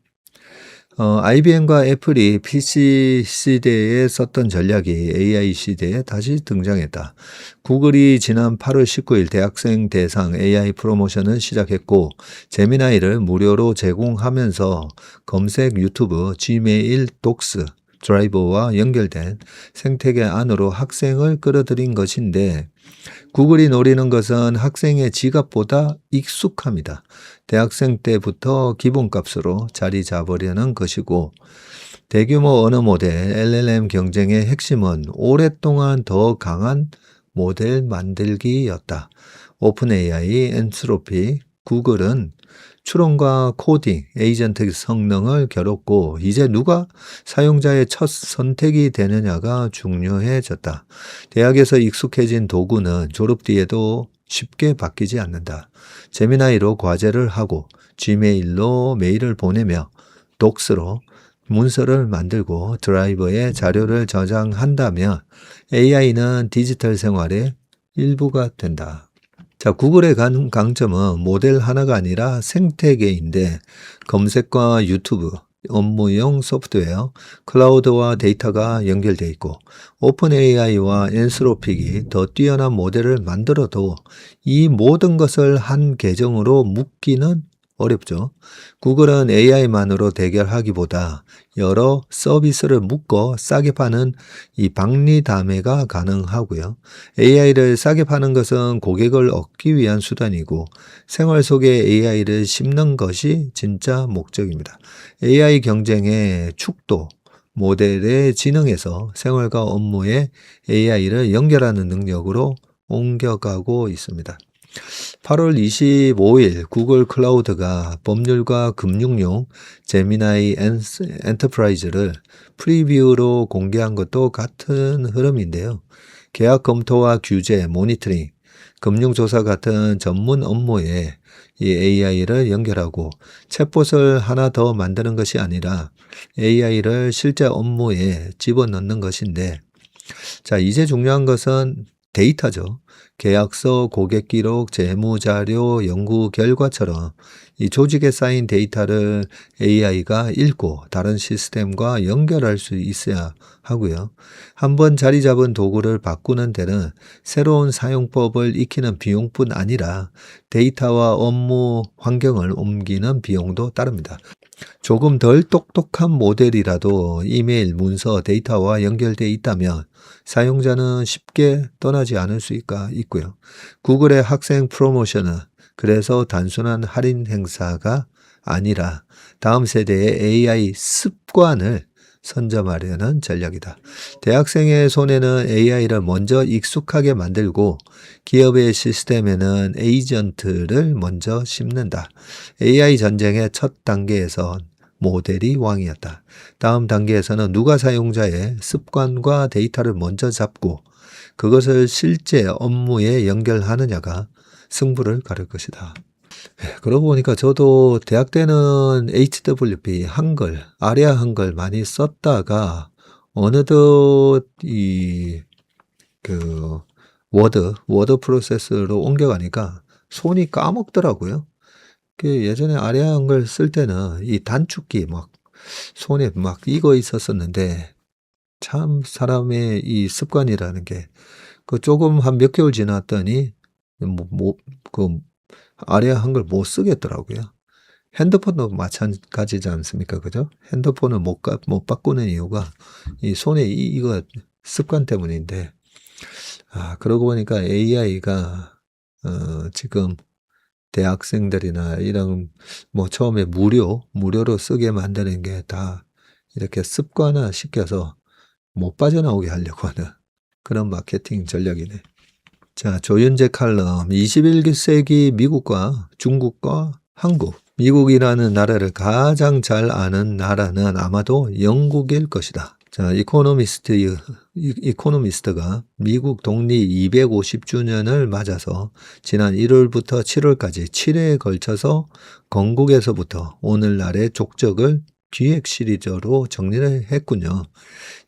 IBM과 애플이 PC 시대에 썼던 전략이 AI 시대에 다시 등장했다. 구글이 지난 8월 19일 대학생 대상 AI 프로모션을 시작했고 제미나이를 무료로 제공하면서 검색 유튜브, 지메일, 독스, 드라이버와 연결된 생태계 안으로 학생을 끌어들인 것인데 구글이 노리는 것은 학생의 지갑보다 익숙함이다. 대학생 때부터 기본값으로 자리 잡으려는 것이고 대규모 언어 모델 LLM 경쟁의 핵심은 오랫동안 더 강한 모델 만들기였다. 오픈 AI, 엔트로피, 구글은 추론과 코딩, 에이전트 성능을 겨뤘고 이제 누가 사용자의 첫 선택이 되느냐가 중요해졌다. 대학에서 익숙해진 도구는 졸업 뒤에도 쉽게 바뀌지 않는다. 제미나이로 과제를 하고 지메일로 메일을 보내며 독스로 문서를 만들고 드라이버에 자료를 저장한다면 AI는 디지털 생활의 일부가 된다. 자, 구글의 강점은 모델 하나가 아니라 생태계인데 검색과 유튜브, 업무용 소프트웨어, 클라우드와 데이터가 연결되어 있고 오픈 AI와 엔스로픽이 더 뛰어난 모델을 만들어도 이 모든 것을 한 계정으로 묶기는 어렵죠. 구글은 AI만으로 대결하기보다 여러 서비스를 묶어 싸게 파는 이 박리다매가 가능하고요. AI를 싸게 파는 것은 고객을 얻기 위한 수단이고 생활 속에 AI를 심는 것이 진짜 목적입니다. AI 경쟁의 축도, 모델의 지능에서 생활과 업무에 AI를 연결하는 능력으로 옮겨가고 있습니다. 8월 25일 구글 클라우드가 법률과 금융용 제미나이 엔터프라이즈를 프리뷰로 공개한 것도 같은 흐름인데요. 계약 검토와 규제, 모니터링, 금융조사 같은 전문 업무에 이 AI를 연결하고 챗봇을 하나 더 만드는 것이 아니라 AI를 실제 업무에 집어넣는 것인데 자, 이제 중요한 것은 데이터죠. 계약서, 고객 기록, 재무자료, 연구 결과처럼 이 조직에 쌓인 데이터를 AI가 읽고 다른 시스템과 연결할 수 있어야 하고요. 한번 자리 잡은 도구를 바꾸는 데는 새로운 사용법을 익히는 비용뿐 아니라 데이터와 업무 환경을 옮기는 비용도 따릅니다. 조금 덜 똑똑한 모델이라도 이메일, 문서, 데이터와 연결되어 있다면 사용자는 쉽게 떠나지 않을 수 있고요. 구글의 학생 프로모션은 그래서 단순한 할인 행사가 아니라 다음 세대의 AI 습관을 선점하려는 전략이다. 대학생의 손에는 AI를 먼저 익숙하게 만들고 기업의 시스템에는 에이전트를 먼저 심는다. AI 전쟁의 첫 단계에서 모델이 왕이었다. 다음 단계에서는 누가 사용자의 습관과 데이터를 먼저 잡고 그것을 실제 업무에 연결하느냐가 승부를 가를 것이다. 그러고 보니까 저도 대학 때는 HWP, 한글, 아리아 한글 많이 썼다가 어느덧 워드 프로세스로 옮겨가니까 손이 까먹더라고요. 예전에 아리아 한글 쓸 때는 이 단축키 막 손에 막 익어 있었었는데 참 사람의 이 습관이라는 게 그 조금 한 몇 개월 지났더니 아리아 한글 못 쓰겠더라고요. 핸드폰도 마찬가지지 않습니까? 그죠? 핸드폰을 못 바꾸는 이유가 이 손에 이거 습관 때문인데, 그러고 보니까 AI가, 지금 대학생들이나 이런, 처음에 무료로 쓰게 만드는 게 다 이렇게 습관화 시켜서 못 빠져나오게 하려고 하는 그런 마케팅 전략이네. 자, 조윤재 칼럼. 21세기 미국과 중국과 한국. 미국이라는 나라를 가장 잘 아는 나라는 아마도 영국일 것이다. 자, 이코노미스트가 미국 독립 250주년을 맞아서 지난 1월부터 7월까지 7회에 걸쳐서 건국에서부터 오늘날의 족적을 기획 시리즈로 정리를 했군요.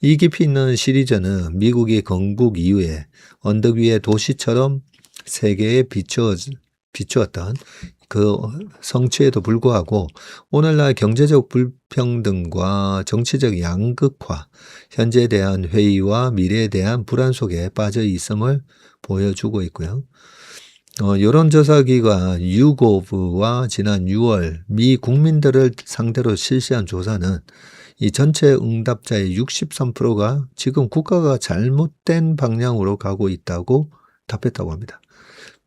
이 깊이 있는 시리즈는 미국이 건국 이후에 언덕 위의 도시처럼 세계에 비추었던 그 성취에도 불구하고 오늘날 경제적 불평등과 정치적 양극화, 현재에 대한 회의와 미래에 대한 불안 속에 빠져 있음을 보여주고 있고요. 여론조사기관 유고브와 지난 6월 미 국민들을 상대로 실시한 조사는 이 전체 응답자의 63%가 지금 국가가 잘못된 방향으로 가고 있다고 답했다고 합니다.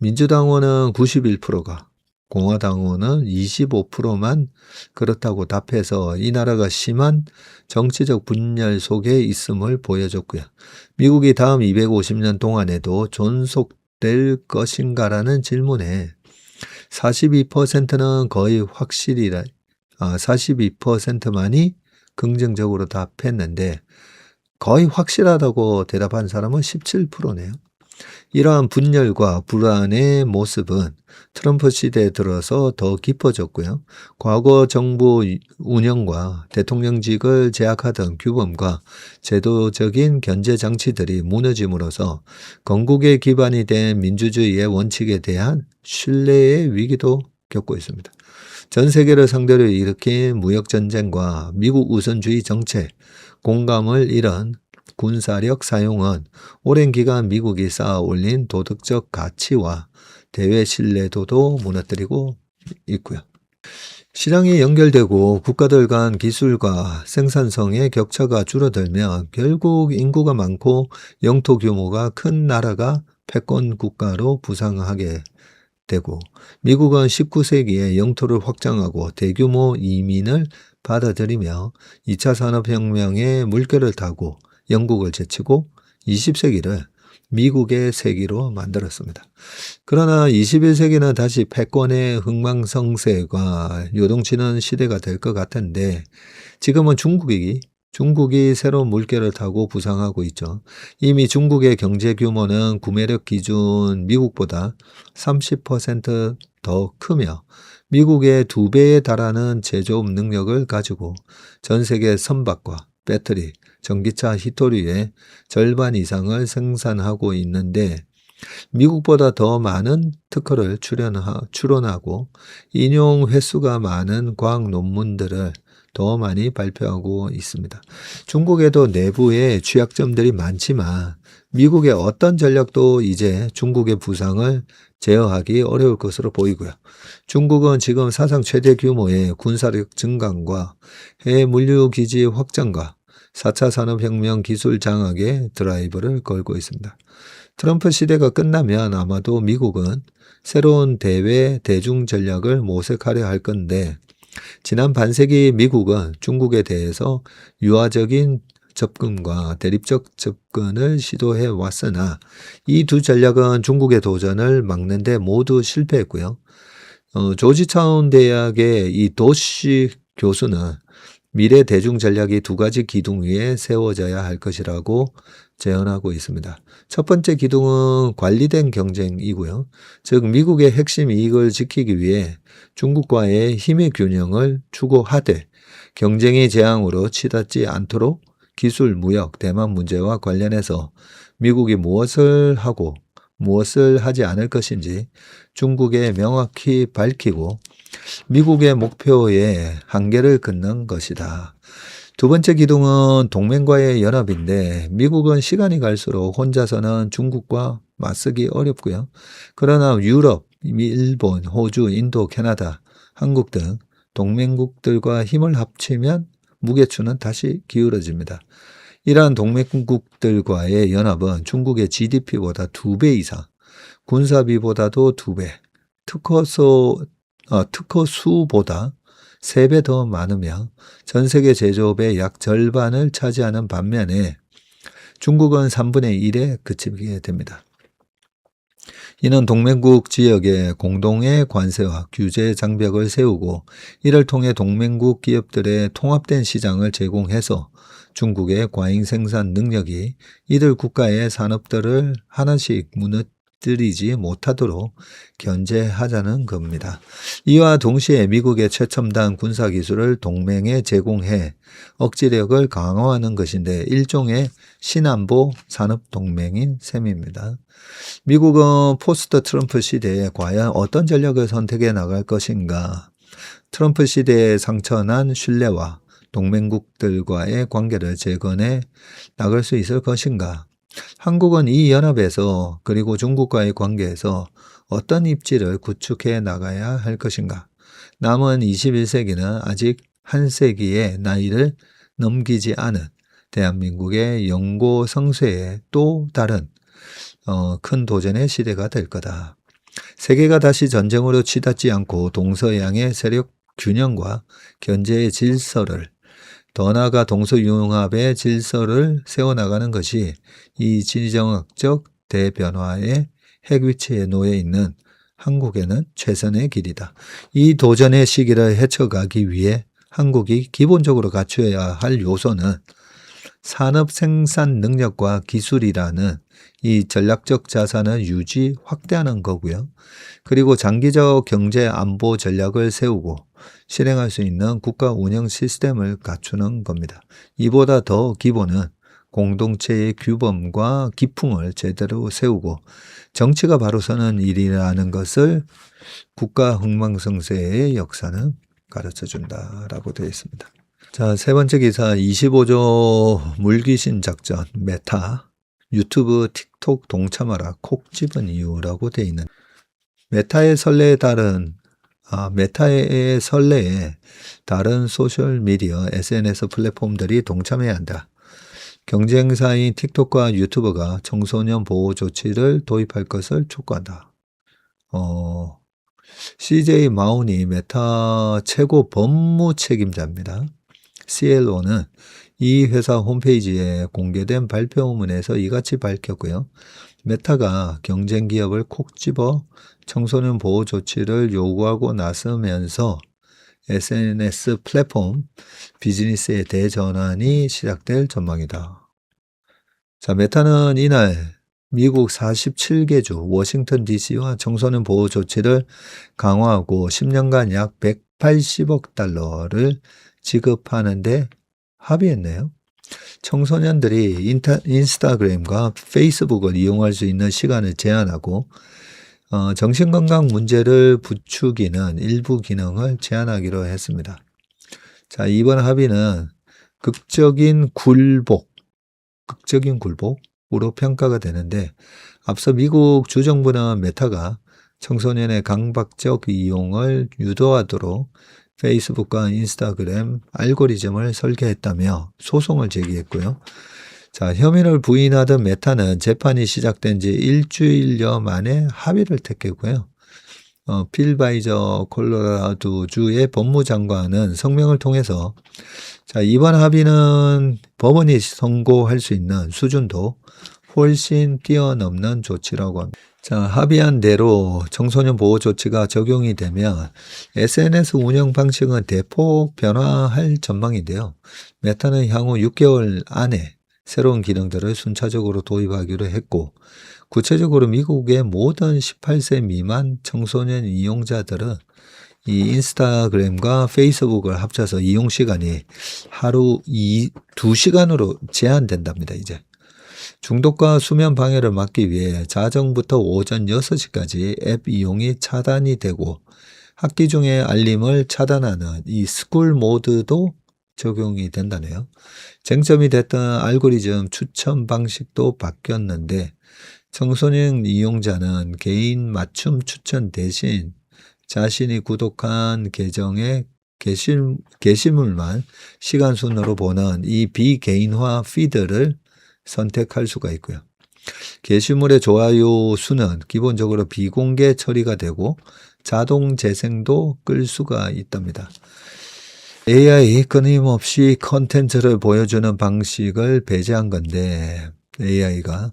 민주당원은 91%가, 공화당원은 25%만 그렇다고 답해서 이 나라가 심한 정치적 분열 속에 있음을 보여줬고요. 미국이 다음 250년 동안에도 존속될 것인가라는 질문에 42%는 거의 확실히라, 42%만이 긍정적으로 답했는데 거의 확실하다고 대답한 사람은 17%네요. 이러한 분열과 불안의 모습은 트럼프 시대에 들어서 더 깊어졌고요. 과거 정부 운영과 대통령직을 제약하던 규범과 제도적인 견제 장치들이 무너짐으로써 건국의 기반이 된 민주주의의 원칙에 대한 신뢰의 위기도 겪고 있습니다. 전 세계를 상대로 일으킨 무역전쟁과 미국 우선주의 정책, 공감을 잃은 군사력 사용은 오랜 기간 미국이 쌓아 올린 도덕적 가치와 대외 신뢰도도 무너뜨리고 있고요. 시장이 연결되고 국가들 간 기술과 생산성의 격차가 줄어들면 결국 인구가 많고 영토 규모가 큰 나라가 패권 국가로 부상하게 되고 미국은 19세기에 영토를 확장하고 대규모 이민을 받아들이며 2차 산업혁명의 물결을 타고 영국을 제치고 20세기를 미국의 세기로 만들었습니다. 그러나 21세기는 다시 패권의 흥망성쇠가 요동치는 시대가 될 것 같은데 지금은 중국이 새로운 물결을 타고 부상하고 있죠. 이미 중국의 경제 규모는 구매력 기준 미국보다 30% 더 크며 미국의 2배에 달하는 제조업 능력을 가지고 전 세계 선박과 배터리, 전기차 히토류의 절반 이상을 생산하고 있는데 미국보다 더 많은 특허를 출원하고 인용 횟수가 많은 과학 논문들을 더 많이 발표하고 있습니다. 중국에도 내부에 취약점들이 많지만 미국의 어떤 전략도 이제 중국의 부상을 제어하기 어려울 것으로 보이고요. 중국은 지금 사상 최대 규모의 군사력 증강과 해외 물류기지 확장과 4차 산업혁명 기술 장악에 드라이브를 걸고 있습니다. 트럼프 시대가 끝나면 아마도 미국은 새로운 대외 대중 전략을 모색하려 할 건데 지난 반세기 미국은 중국에 대해서 유화적인 접근과 대립적 접근을 시도해 왔으나 이 두 전략은 중국의 도전을 막는 데 모두 실패했고요. 조지타운 대학의 이 도시 교수는 미래 대중 전략이 두 가지 기둥 위에 세워져야 할 것이라고 제언하고 있습니다. 첫 번째 기둥은 관리된 경쟁이고요. 즉 미국의 핵심 이익을 지키기 위해 중국과의 힘의 균형을 추구하되 경쟁의 재앙으로 치닫지 않도록 기술, 무역, 대만 문제와 관련해서 미국이 무엇을 하고 무엇을 하지 않을 것인지 중국에 명확히 밝히고 미국의 목표에 한계를 긋는 것이다. 두 번째 기둥은 동맹과의 연합인데 미국은 시간이 갈수록 혼자서는 중국과 맞서기 어렵고요. 그러나 유럽, 일본, 호주, 인도, 캐나다, 한국 등 동맹국들과 힘을 합치면 무게추는 다시 기울어집니다. 이러한 동맹국들과의 연합은 중국의 GDP보다 2배 이상, 군사비보다도 2배, 특허수보다 3배 더 많으며 전 세계 제조업의 약 절반을 차지하는 반면에 중국은 3분의 1에 그치게 됩니다. 이는 동맹국 지역에 공동의 관세와 규제 장벽을 세우고 이를 통해 동맹국 기업들의 통합된 시장을 제공해서 중국의 과잉 생산 능력이 이들 국가의 산업들을 하나씩 무너뜨리지 못하도록 견제하자는 겁니다. 이와 동시에 미국의 최첨단 군사기술을 동맹에 제공해 억지력을 강화하는 것인데 일종의 신안보 산업동맹인 셈입니다. 미국은 포스트 트럼프 시대에 과연 어떤 전략을 선택해 나갈 것인가? 트럼프 시대에 상처난 신뢰와 동맹국들과의 관계를 재건해 나갈 수 있을 것인가? 한국은 이 연합에서 그리고 중국과의 관계에서 어떤 입지를 구축해 나가야 할 것인가? 남은 21세기는 아직 한 세기의 나이를 넘기지 않은 대한민국의 영고 성쇠의 또 다른 큰 도전의 시대가 될 거다. 세계가 다시 전쟁으로 치닫지 않고 동서양의 세력 균형과 견제의 질서를 더 나아가 동서융합의 질서를 세워나가는 것이 이 지정학적 대변화의 핵위치에 놓여 있는 한국에는 최선의 길이다. 이 도전의 시기를 헤쳐가기 위해 한국이 기본적으로 갖춰야 할 요소는 산업 생산 능력과 기술이라는 이 전략적 자산을 유지 확대하는 거고요. 그리고 장기적 경제 안보 전략을 세우고 실행할 수 있는 국가 운영 시스템을 갖추는 겁니다. 이보다 더 기본은 공동체의 규범과 기풍을 제대로 세우고 정치가 바로 서는 일이라는 것을 국가 흥망성쇠의 역사는 가르쳐준다라고 되어 있습니다. 자, 세 번째 기사 25조 물귀신 작전 메타 유튜브 틱톡 동참하라 콕 집은 이유라고 되어 있는 메타의 설레에 다른 소셜미디어 SNS 플랫폼들이 동참해야 한다. 경쟁사인 틱톡과 유튜브가 청소년 보호 조치를 도입할 것을 촉구한다. CJ 마운이 메타 최고 법무 책임자입니다. CLO는 이 회사 홈페이지에 공개된 발표문에서 이같이 밝혔고요. 메타가 경쟁 기업을 콕 집어 청소년 보호 조치를 요구하고 나서면서 SNS 플랫폼 비즈니스의 대전환이 시작될 전망이다. 자, 메타는 이날 미국 47개 주 워싱턴 DC와 청소년 보호 조치를 강화하고 10년간 약 180억 달러를 지급하는데 합의했네요. 청소년들이 인스타그램과 페이스북을 이용할 수 있는 시간을 제한하고 정신건강 문제를 부추기는 일부 기능을 제한하기로 했습니다. 자, 이번 합의는 극적인 굴복으로 평가가 되는데 앞서 미국 주정부는 메타가 청소년의 강박적 이용을 유도하도록 페이스북과 인스타그램 알고리즘을 설계했다며 소송을 제기했고요. 자, 혐의를 부인하던 메타는 재판이 시작된 지 일주일여 만에 합의를 택했고요. 필 바이저 콜로라도주의 법무장관은 성명을 통해서 자, 이번 합의는 법원이 선고할 수 있는 수준도 훨씬 뛰어넘는 조치라고 합니다. 자, 합의한 대로 청소년 보호 조치가 적용이 되면 SNS 운영 방식은 대폭 변화할 전망인데요. 메타는 향후 6개월 안에 새로운 기능들을 순차적으로 도입하기로 했고 구체적으로 미국의 모든 18세 미만 청소년 이용자들은 이 인스타그램과 페이스북을 합쳐서 이용 시간이 하루 2시간으로 제한된답니다. 이제. 중독과 수면 방해를 막기 위해 자정부터 오전 6시까지 앱 이용이 차단이 되고 학기 중에 알림을 차단하는 이 스쿨 모드도 적용이 된다네요. 쟁점이 됐던 알고리즘 추천 방식도 바뀌었는데 청소년 이용자는 개인 맞춤 추천 대신 자신이 구독한 계정의 게시물만 시간 순으로 보는 이 비개인화 피드를 선택할 수가 있고요. 게시물의 좋아요 수는 기본적으로 비공개 처리가 되고 자동 재생도 끌 수가 있답니다. AI 끊임없이 컨텐츠를 보여주는 방식을 배제한 건데 AI가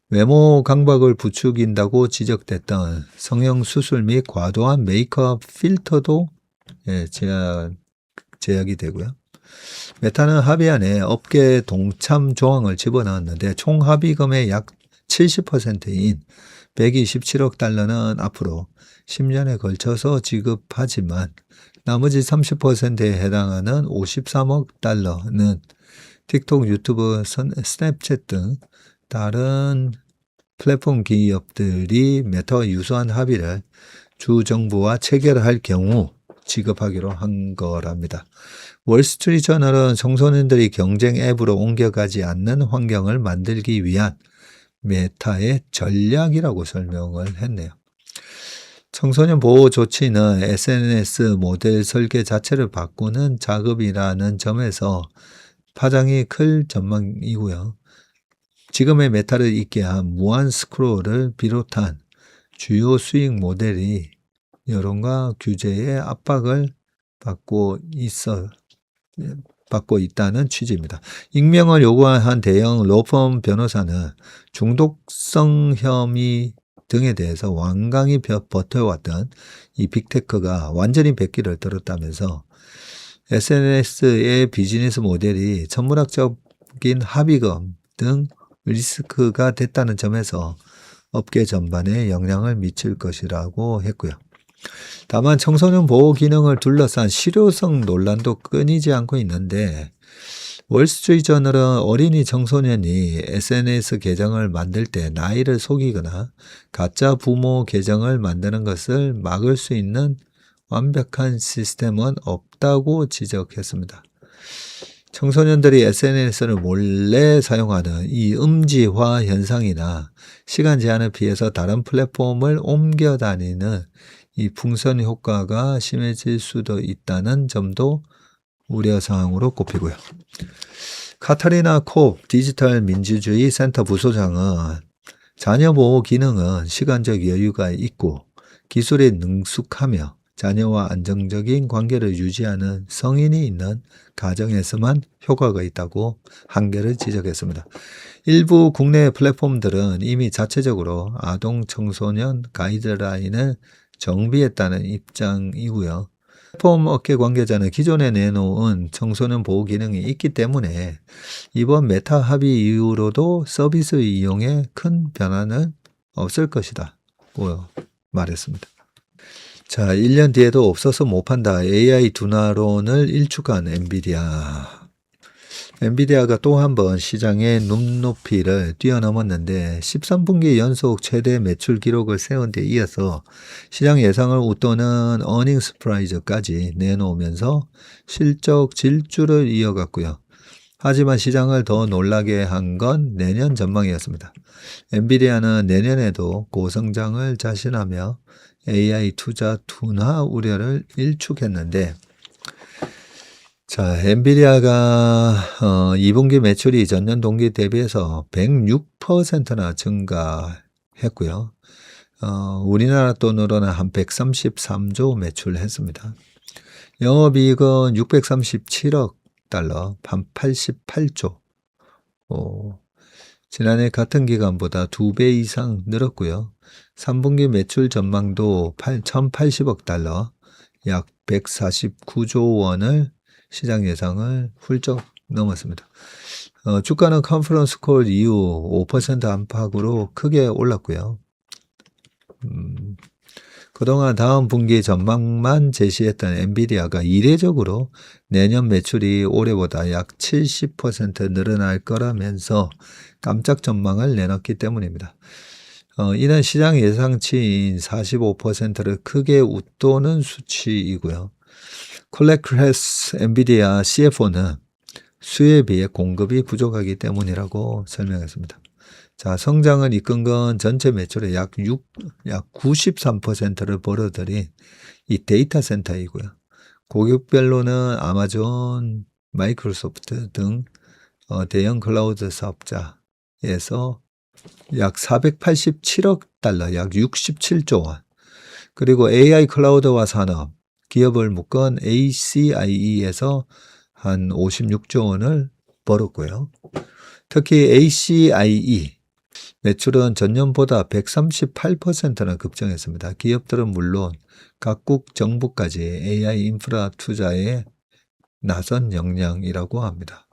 외모 강박을 부추긴다고 지적됐던 성형수술 및 과도한 메이크업 필터도 제약이 되고요. 메타는 합의안에 업계 동참 조항을 집어넣었는데 총 합의금의 약 70%인 127억 달러는 앞으로 10년에 걸쳐서 지급하지만 나머지 30%에 해당하는 53억 달러는 틱톡, 유튜브, 스냅챗 등 다른 플랫폼 기업들이 메타와 유사한 합의를 주 정부와 체결할 경우 지급하기로 한 거랍니다. 월스트리트저널은 청소년들이 경쟁 앱으로 옮겨가지 않는 환경을 만들기 위한 메타의 전략이라고 설명을 했네요. 청소년 보호 조치는 SNS 모델 설계 자체를 바꾸는 작업이라는 점에서 파장이 클 전망이고요. 지금의 메타를 있게 한 무한 스크롤을 비롯한 주요 수익 모델이 여론과 규제의 압박을 받고 있다는 취지입니다. 익명을 요구한 대형 로펌 변호사는 중독성 혐의 등에 대해서 완강히 버텨왔던 이 빅테크가 완전히 백기를 들었다면서 SNS의 비즈니스 모델이 천문학적인 합의금 등 리스크가 됐다는 점에서 업계 전반에 영향을 미칠 것이라고 했고요. 다만 청소년 보호 기능을 둘러싼 실효성 논란도 끊이지 않고 있는데 월스트리트저널은 어린이 청소년이 SNS 계정을 만들 때 나이를 속이거나 가짜 부모 계정을 만드는 것을 막을 수 있는 완벽한 시스템은 없다고 지적했습니다. 청소년들이 SNS를 몰래 사용하는 이 음지화 현상이나 시간 제한을 피해서 다른 플랫폼을 옮겨 다니는 이 풍선 효과가 심해질 수도 있다는 점도 우려사항으로 꼽히고요. 카타리나 콥 디지털 민주주의 센터 부소장은 자녀 보호 기능은 시간적 여유가 있고 기술에 능숙하며 자녀와 안정적인 관계를 유지하는 성인이 있는 가정에서만 효과가 있다고 한계를 지적했습니다. 일부 국내 플랫폼들은 이미 자체적으로 아동 청소년 가이드라인을 정비했다는 입장이고요. 플랫폼 업계 관계자는 기존에 내놓은 청소년 보호 기능이 있기 때문에 이번 메타 합의 이후로도 서비스 이용에 큰 변화는 없을 것이다 고 말했습니다. 자, 1년 뒤에도 없어서 못 판다. AI 둔화론을 일축한 엔비디아. 엔비디아가 또 한 번 시장의 눈높이를 뛰어넘었는데 13분기 연속 최대 매출 기록을 세운 데 이어서 시장 예상을 웃도는 어닝 서프라이즈까지 내놓으면서 실적 질주를 이어갔고요. 하지만 시장을 더 놀라게 한 건 내년 전망이었습니다. 엔비디아는 내년에도 고성장을 자신하며 AI 투자 둔화 우려를 일축했는데 자, 엔비디아가 2분기 매출이 전년 동기 대비해서 106%나 증가했고요. 우리나라 돈으로는 한 133조 매출했습니다. 영업이익은 637억 달러, 한 88조. 지난해 같은 기간보다 2배 이상 늘었고요. 3분기 매출 전망도 1,080억 달러, 약 149조 원을 시장 예상을 훌쩍 넘었습니다. 주가는 컨퍼런스 콜 이후 5% 안팎으로 크게 올랐고요. 그동안 다음 분기 전망만 제시했던 엔비디아가 이례적으로 내년 매출이 올해보다 약 70% 늘어날 거라면서 깜짝 전망을 내놨기 때문입니다. 이는 시장 예상치인 45%를 크게 웃도는 수치이고요. 콜레크레스 엔비디아 CFO는 수요에 비해 공급이 부족하기 때문이라고 설명했습니다. 자, 성장을 이끈 건 전체 매출의 약 93%를 벌어들인 이 데이터 센터이고요. 고객별로는 아마존, 마이크로소프트 등 대형 클라우드 사업자에서 약 487억 달러, 약 67조 원. 그리고 AI 클라우드와 산업, 기업을 묶은 ACIE에서 한 56조 원을 벌었고요. 특히 ACIE, 매출은 전년보다 138%나 급증했습니다. 기업들은 물론 각국 정부까지 AI 인프라 투자에 나선 역량이라고 합니다.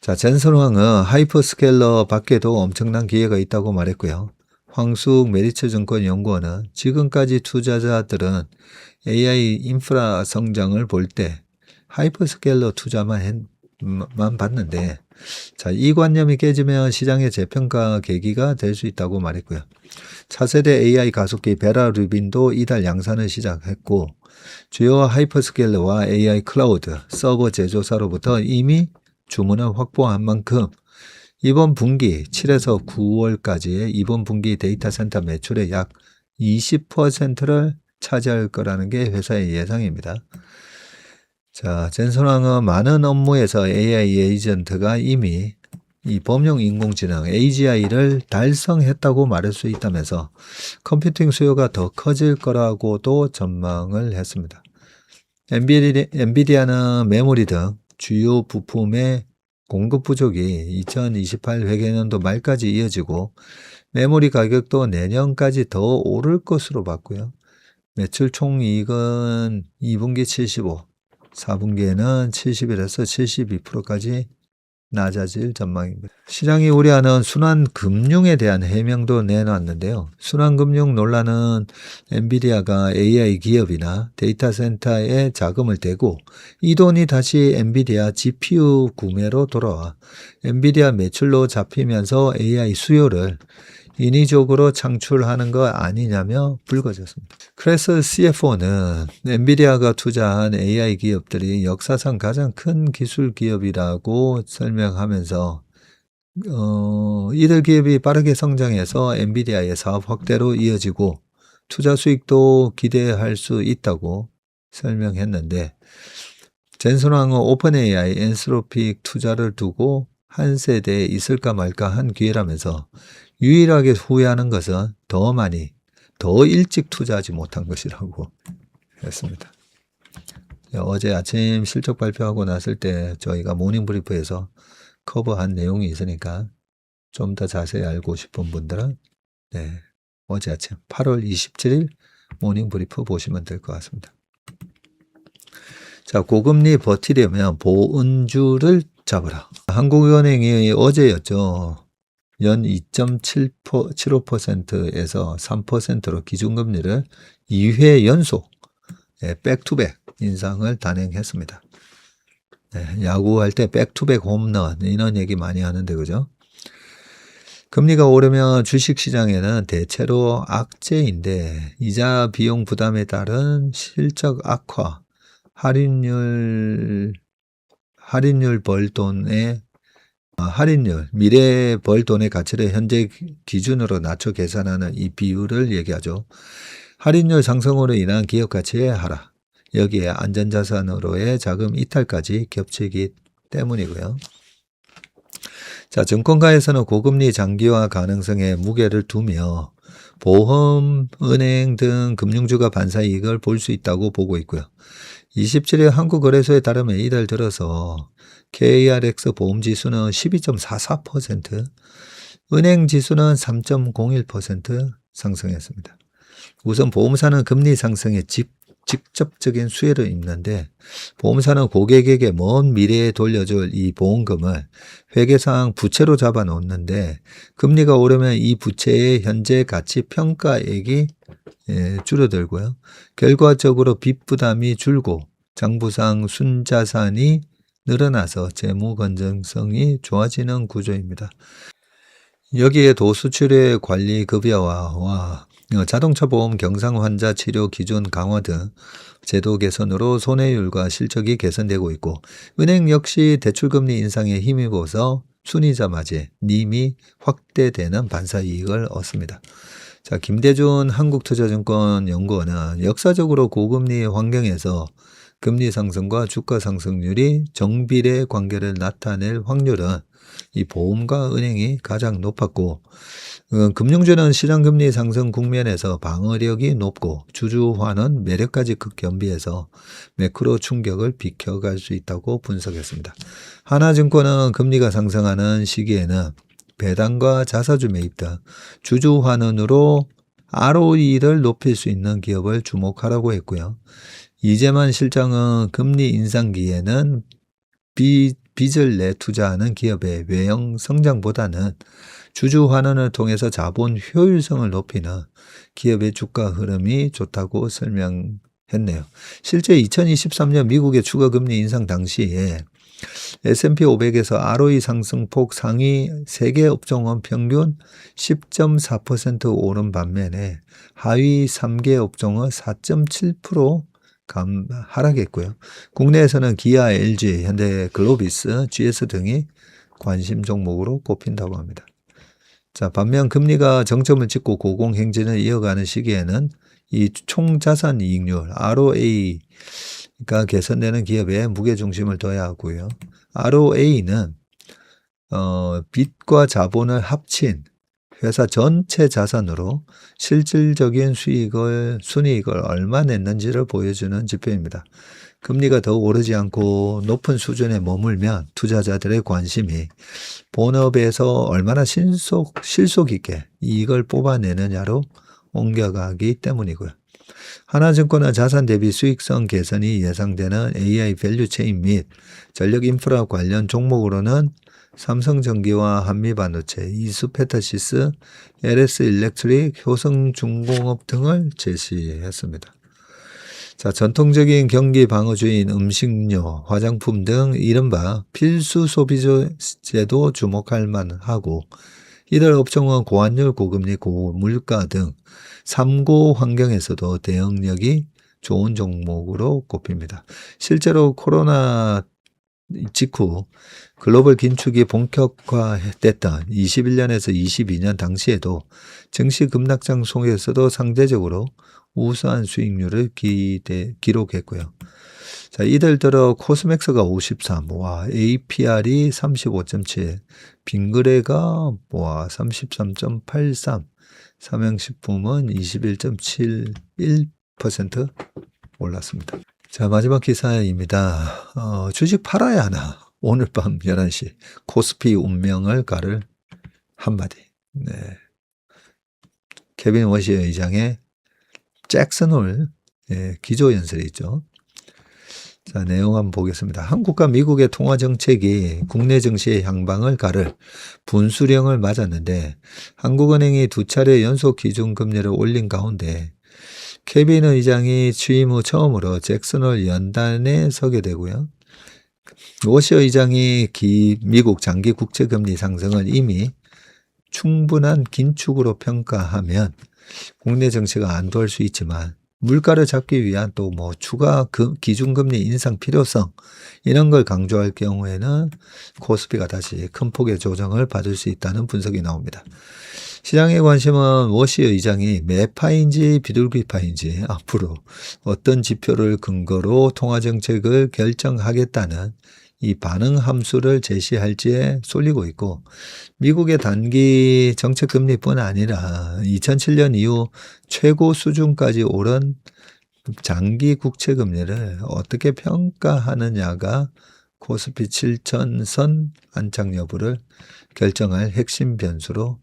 자, 젠슨황은 하이퍼스케일러 밖에도 엄청난 기회가 있다고 말했고요. 황숙 메리츠증권 연구원은 지금까지 투자자들은 AI 인프라 성장을 볼 때 하이퍼스케일러 투자만 봤는데, 자, 이 관념이 깨지면 시장의 재평가 계기가 될 수 있다고 말했고요. 차세대 AI 가속기 베라 루빈도 이달 양산을 시작했고, 주요 하이퍼스케일러와 AI 클라우드 서버 제조사로부터 이미 주문을 확보한 만큼 이번 분기 7에서 9월까지의 이번 분기 데이터 센터 매출의 약 20%를 차지할 거라는 게 회사의 예상입니다. 자, 젠슨황은 많은 업무에서 AI 에이전트가 이미 이 범용 인공지능 AGI를 달성했다고 말할 수 있다면서 컴퓨팅 수요가 더 커질 거라고도 전망을 했습니다. 엔비디아는 메모리 등 주요 부품의 공급 부족이 2028 회계연도 말까지 이어지고 메모리 가격도 내년까지 더 오를 것으로 봤고요. 매출 총이익은 2분기 75, 4분기에는 71에서 72%까지 낮아질 전망입니다. 시장이 우려하는 순환금융에 대한 해명도 내놨는데요. 순환금융 논란은 엔비디아가 AI 기업이나 데이터 센터에 자금을 대고 이 돈이 다시 엔비디아 GPU 구매로 돌아와 엔비디아 매출로 잡히면서 AI 수요를 인위적으로 창출하는 거 아니냐며 불거졌습니다. 그래서 CFO는 엔비디아가 투자한 AI 기업들이 역사상 가장 큰 기술 기업이라고 설명하면서 이들 기업이 빠르게 성장해서 엔비디아의 사업 확대로 이어지고 투자 수익도 기대할 수 있다고 설명했는데, 젠슨황은 오픈 AI, 엔스로픽 투자를 두고 한 세대에 있을까 말까 한 기회라면서 유일하게 후회하는 것은 더 일찍 투자하지 못한 것이라고 했습니다. 어제 아침 실적 발표하고 났을 때 저희가 모닝브리프에서 커버한 내용이 있으니까 좀 더 자세히 알고 싶은 분들은 어제 아침 8월 27일 모닝브리프 보시면 될 것 같습니다. 자, 고금리 버티려면 보은주를 잡으라. 한국은행이 어제였죠. 연 2.75%에서 3%로 기준금리를 2회 연속 백투백 인상을 단행했습니다. 야구할 때 백투백 홈런 이런 얘기 많이 하는데 그죠? 금리가 오르면 주식시장에는 대체로 악재인데 이자 비용 부담에 따른 실적 악화, 할인율 미래 벌 돈의 가치를 현재 기준으로 낮춰 계산하는 이 비율을 얘기하죠. 할인율 상승으로 인한 기업 가치의 하락, 여기에 안전자산으로의 자금 이탈까지 겹치기 때문이고요. 자, 증권가에서는 고금리 장기화 가능성에 무게를 두며 보험, 은행 등 금융주가 반사이익을 볼 수 있다고 보고 있고요. 27일 한국거래소에 따르면 이달 들어서 KRX 보험지수는 12.44%, 은행지수는 3.01% 상승했습니다. 우선 보험사는 금리 상승에 직접적인 수혜를 입는데 보험사는 고객에게 먼 미래에 돌려줄 이 보험금을 회계상 부채로 잡아놓는데 금리가 오르면 이 부채의 현재 가치 평가액이 줄어들고요. 결과적으로 빚 부담이 줄고 장부상 순자산이 늘어나서 재무 건전성이 좋아지는 구조입니다. 여기에 도수출의 관리 급여와 자동차 보험 경상 환자 치료 기준 강화 등 제도 개선으로 손해율과 실적이 개선되고 있고 은행 역시 대출금리 인상에 힘입어서 순이자 마진, 님이 확대되는 반사이익을 얻습니다. 자, 김대준 한국투자증권 연구원은 역사적으로 고금리 환경에서 금리 상승과 주가 상승률이 정비례 관계를 나타낼 확률은 이 보험과 은행이 가장 높았고 금융주는 시장금리 상승 국면에서 방어력이 높고 주주환원 매력까지 극견비해서 매크로 충격을 비켜갈 수 있다고 분석했습니다. 하나증권은 금리가 상승하는 시기에는 배당과 자사주 매입 등 주주 환원으로 ROE를 높일 수 있는 기업을 주목하라고 했고요. 이재만 실장은 금리 인상기에는 빚을 내 투자하는 기업의 외형 성장보다는 주주 환원을 통해서 자본 효율성을 높이는 기업의 주가 흐름이 좋다고 설명했네요. 실제 2023년 미국의 추가 금리 인상 당시에 S&P 500에서 ROE 상승폭 상위 3개 업종은 평균 10.4% 오른 반면에 하위 3개 업종은 4.7% 하락했고요. 국내에서는 기아, LG, 현대글로비스, GS 등이 관심 종목으로 꼽힌다고 합니다. 자, 반면 금리가 정점을 찍고 고공행진을 이어가는 시기에는 이 총자산 이익률 ROA가 개선되는 기업에 무게중심을 둬야 하고요. ROA는 빚과 자본을 합친 회사 전체 자산으로 실질적인 순이익을 얼마 냈는지를 보여주는 지표입니다. 금리가 더 오르지 않고 높은 수준에 머물면 투자자들의 관심이 본업에서 얼마나 실속 있게 이익을 뽑아내느냐로 옮겨가기 때문이고요. 하나증권은 자산 대비 수익성 개선이 예상되는 AI 밸류체인 및 전력 인프라 관련 종목으로는 삼성전기와 한미반도체, 이수페타시스, LS일렉트릭, 효성중공업 등을 제시했습니다. 자, 전통적인 경기 방어주인 음식료, 화장품 등 이른바 필수 소비재도 주목할 만하고 이들 업종은 고환율, 고금리, 고물가 등 3고 환경에서도 대응력이 좋은 종목으로 꼽힙니다. 실제로 코로나 직후 글로벌 긴축이 본격화됐던 21년에서 22년 당시에도 증시 급락장 속에서도 상대적으로 우수한 수익률을 기록했고요. 자, 이들 들어 코스맥스가 53, APR이 35.7, 빙그레가 33.83, 삼양식품은 21.71% 올랐습니다. 자, 마지막 기사입니다. 주식 팔아야 하나? 오늘 밤 11시 코스피 운명을 가를 한마디. 네. 케빈 워시 의장의 잭슨홀 기조연설이 있죠. 자, 내용 한번 보겠습니다. 한국과 미국의 통화정책이 국내 증시의 향방을 가를 분수령을 맞았는데 한국은행이 2차례 연속 기준금리를 올린 가운데 케빈 의장이 취임 후 처음으로 잭슨홀 연단에 서게 되고요. 워시 의장이 미국 장기 국채금리 상승을 이미 충분한 긴축으로 평가하면 국내 정치가 안도할 수 있지만 물가를 잡기 위한 또 추가 기준금리 인상 필요성 이런 걸 강조할 경우에는 코스피가 다시 큰 폭의 조정을 받을 수 있다는 분석이 나옵니다. 시장의 관심은 워시 의장이 매파인지 비둘기파인지 앞으로 어떤 지표를 근거로 통화정책을 결정하겠다는 이 반응 함수를 제시할지에 쏠리고 있고 미국의 단기 정책금리뿐 아니라 2007년 이후 최고 수준까지 오른 장기 국채금리를 어떻게 평가하느냐가 코스피 7,000선 안착 여부를 결정할 핵심 변수로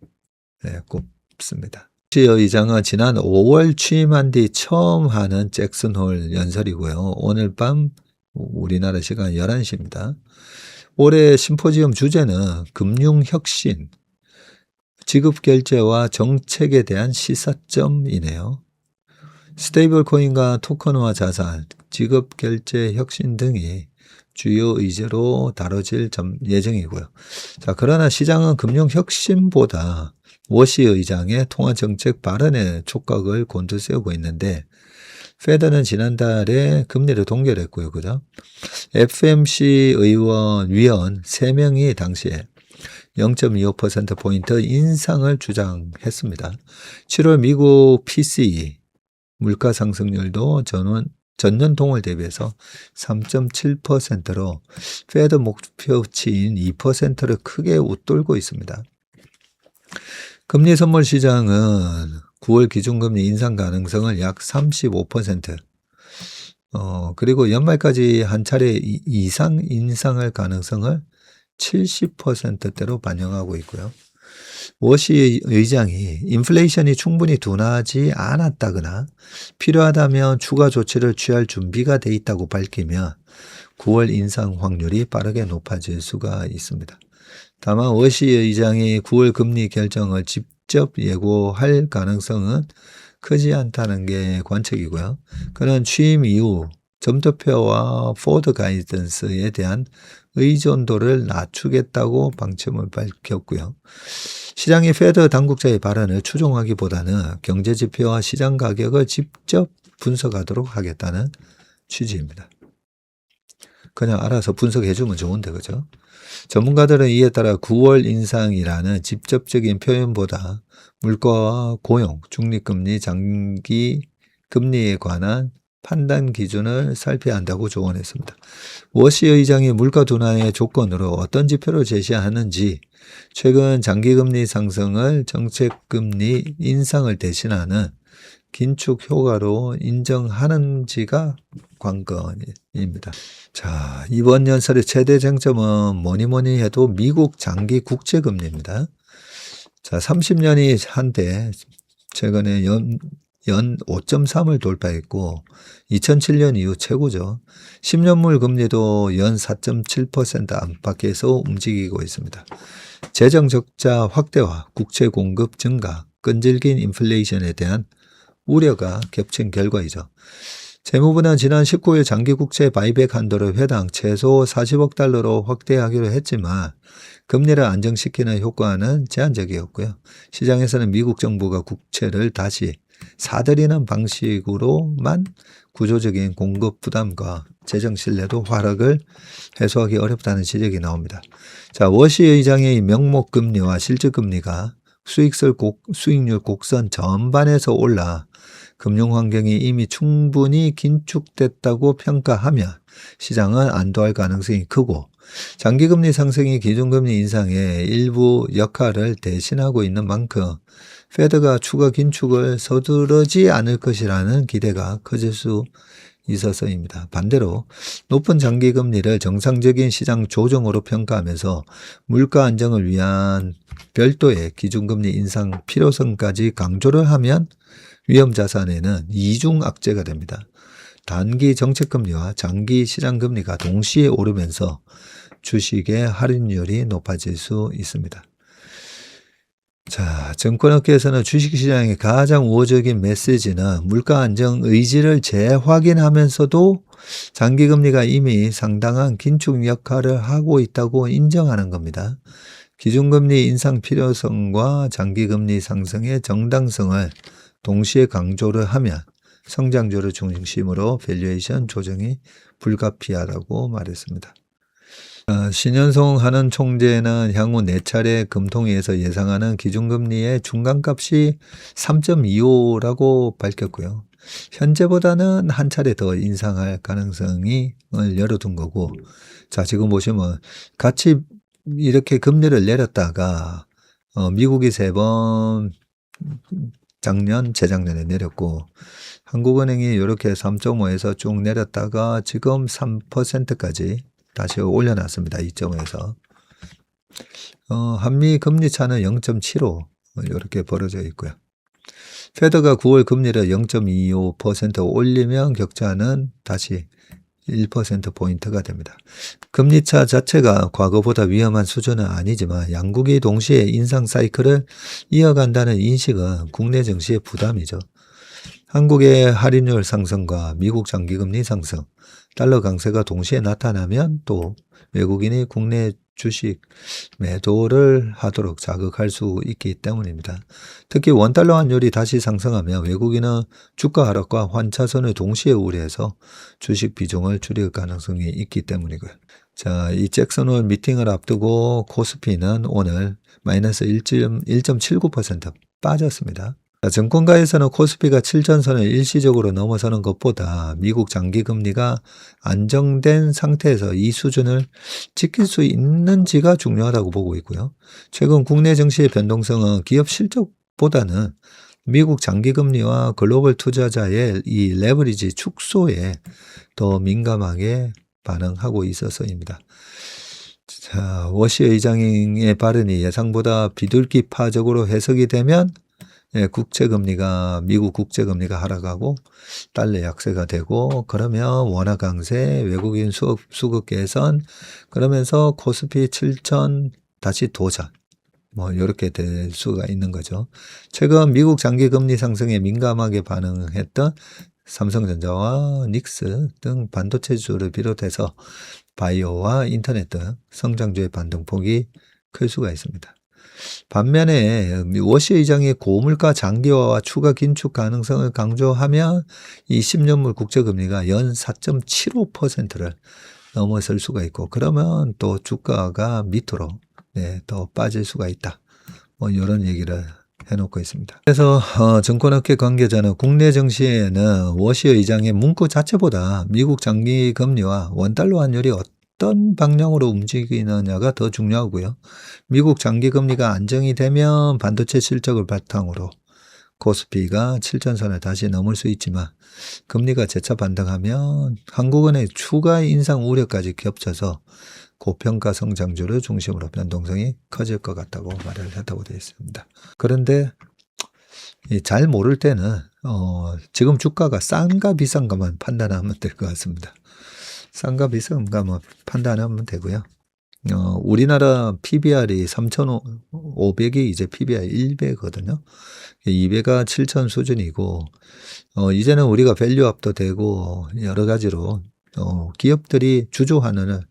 꼽습니다. 워시 의장은 지난 5월 취임한 뒤 처음 하는 잭슨홀 연설이고요. 오늘 밤 우리나라 시간 11시입니다. 올해 심포지엄 주제는 금융혁신, 지급결제와 정책에 대한 시사점이네요. 스테이블 코인과 토큰화 자산, 지급결제 혁신 등이 주요 의제로 다뤄질 예정이고요. 자, 그러나 시장은 금융혁신보다 워시 의장의 통화정책 발언에 촉각을 곤두세우고 있는데 페드는 지난달에 금리를 동결했고요. 그죠? FMC 위원 3명이 당시에 0.25%포인트 인상을 주장했습니다. 7월 미국 PCE 물가 상승률도 전년 동월 대비해서 3.7%로 페드 목표치인 2%를 크게 웃돌고 있습니다. 금리 선물 시장은 9월 기준금리 인상 가능성을 약 35%, 그리고 연말까지 한 차례 이상 인상할 가능성을 70%대로 반영하고 있고요. 워시 의장이 인플레이션이 충분히 둔화하지 않았다거나 필요하다면 추가 조치를 취할 준비가 돼 있다고 밝히면 9월 인상 확률이 빠르게 높아질 수가 있습니다. 다만 워시 의장이 9월 금리 결정을 직접 예고할 가능성은 크지 않다는 게 관측이고요. 그는 취임 이후 점도표와 포워드 가이던스에 대한 의존도를 낮추겠다고 방침을 밝혔고요. 시장이 페드 당국자의 발언을 추종하기보다는 경제지표와 시장 가격을 직접 분석하도록 하겠다는 취지입니다. 그냥 알아서 분석해주면 좋은데, 그죠? 전문가들은 이에 따라 9월 인상이라는 직접적인 표현보다 물가와 고용, 중립금리, 장기 금리에 관한 판단 기준을 살펴야 한다고 조언했습니다. 워시 의장이 물가 둔화의 조건으로 어떤 지표를 제시하는지, 최근 장기금리 상승을 정책금리 인상을 대신하는 긴축 효과로 인정하는지가 관건입니다. 자, 이번 연설의 최대 쟁점은 뭐니 해도 미국 장기 국채금리입니다. 자, 30년이 한때 최근에 연 5.3을 돌파했고 2007년 이후 최고죠. 10년물 금리도 연 4.7% 안팎에서 움직이고 있습니다. 재정 적자 확대와 국채 공급 증가, 끈질긴 인플레이션에 대한 우려가 겹친 결과이죠. 재무부는 지난 19일 장기국채 바이백 한도를 회당 최소 40억 달러로 확대하기로 했지만 금리를 안정시키는 효과는 제한적이었고요. 시장에서는 미국 정부가 국채를 다시 사들이는 방식으로만 구조적인 공급 부담과 재정 신뢰도 하락을 해소하기 어렵다는 지적이 나옵니다. 자, 워시 의장의 명목 금리와 실질 금리가 수익률 곡선 전반에서 올라 금융 환경이 이미 충분히 긴축됐다고 평가하면 시장은 안도할 가능성이 크고 장기금리 상승이 기준금리 인상의 일부 역할을 대신하고 있는 만큼 페드가 추가 긴축을 서두르지 않을 것이라는 기대가 커질 수 있어서입니다. 반대로 높은 장기금리를 정상적인 시장 조정으로 평가하면서 물가 안정을 위한 별도의 기준금리 인상 필요성까지 강조를 하면 위험자산에는 이중 악재가 됩니다. 단기 정책금리와 장기 시장금리가 동시에 오르면서 주식의 할인율이 높아질 수 있습니다. 자, 증권업계에서는 주식시장의 가장 우호적인 메시지는 물가 안정 의지를 재확인하면서도 장기금리가 이미 상당한 긴축 역할을 하고 있다고 인정하는 겁니다. 기준금리 인상 필요성과 장기금리 상승의 정당성을 동시에 강조를 하면 성장주를 중심으로 밸류에이션 조정이 불가피하다고 말했습니다. 신현송 하는 총재는 향후 4차례 금통위에서 예상하는 기준금리의 중간값이 3.25라고 밝혔고요. 현재보다는 한 차례 더 인상할 가능성을 열어둔 거고, 자, 지금 보시면 같이 이렇게 금리를 내렸다가 미국이 3번 작년, 재작년에 내렸고 한국은행이 이렇게 3.5에서 쭉 내렸다가 지금 3%까지 다시 올려놨습니다. 2.5에서. 한미 금리 차는 0.75 이렇게 벌어져 있고요. 페드가 9월 금리를 0.25% 올리면 격차는 다시 1%포인트가 됩니다. 금리차 자체가 과거보다 위험한 수준은 아니지만 양국이 동시에 인상 사이클을 이어간다는 인식은 국내 증시의 부담이죠. 한국의 할인율 상승과 미국 장기금리 상승, 달러 강세가 동시에 나타나면 또 외국인이 국내 주식 매도를 하도록 자극할 수 있기 때문입니다. 특히 원달러 환율이 다시 상승하면 외국인은 주가 하락과 환차선을 동시에 우려해서 주식 비중을 줄일 가능성이 있기 때문이고요. 자, 이 잭슨홀 미팅을 앞두고 코스피는 오늘 마이너스 1.79% 빠졌습니다. 증권가에서는 코스피가 7전선을 일시적으로 넘어서는 것보다 미국 장기금리가 안정된 상태에서 이 수준을 지킬 수 있는지가 중요하다고 보고 있고요. 최근 국내 증시의 변동성은 기업 실적보다는 미국 장기금리와 글로벌 투자자의 이 레버리지 축소에 더 민감하게 반응하고 있어서입니다. 자, 워시 의장의 발언이 예상보다 비둘기파적으로 해석이 되면 미국 국채금리가 하락하고 달러 약세가 되고, 그러면 원화 강세, 외국인 수급 개선, 그러면서 코스피 7천 다시 도전, 뭐 이렇게 될 수가 있는 거죠. 최근 미국 장기 금리 상승에 민감하게 반응했던 삼성전자와 닉스 등 반도체주를 비롯해서 바이오와 인터넷 등 성장주의 반등폭이 클 수가 있습니다. 반면에 워시 의장이 고물가 장기화와 추가 긴축 가능성을 강조하면 이 10년물 국채금리가 연 4.75%를 넘어설 수가 있고, 그러면 또 주가가 밑으로 더 빠질 수가 있다. 뭐 이런 얘기를 해놓고 있습니다. 그래서 증권업계 관계자는 국내 증시에는 워시 의장의 문구 자체보다 미국 장기 금리와 원달러 환율이 어떤 방향으로 움직이느냐가 더 중요하고요. 미국 장기 금리가 안정이 되면 반도체 실적을 바탕으로 코스피가 7천선을 다시 넘을 수 있지만, 금리가 재차 반등하면 한국은행의 추가 인상 우려까지 겹쳐서 고평가 성장주를 중심으로 변동성이 커질 것 같다고 말을 했다고 되어 있습니다. 그런데 잘 모를 때는 지금 주가가 싼가 비싼가만 판단하면 될 것 같습니다. 싼가 비싼가만 판단하면 되고요. 우리나라 PBR이 3,500이 이제 PBR 1배거든요. 2배가 7,000 수준이고, 이제는 우리가 밸류업도 되고 여러 가지로 기업들이 주주환원을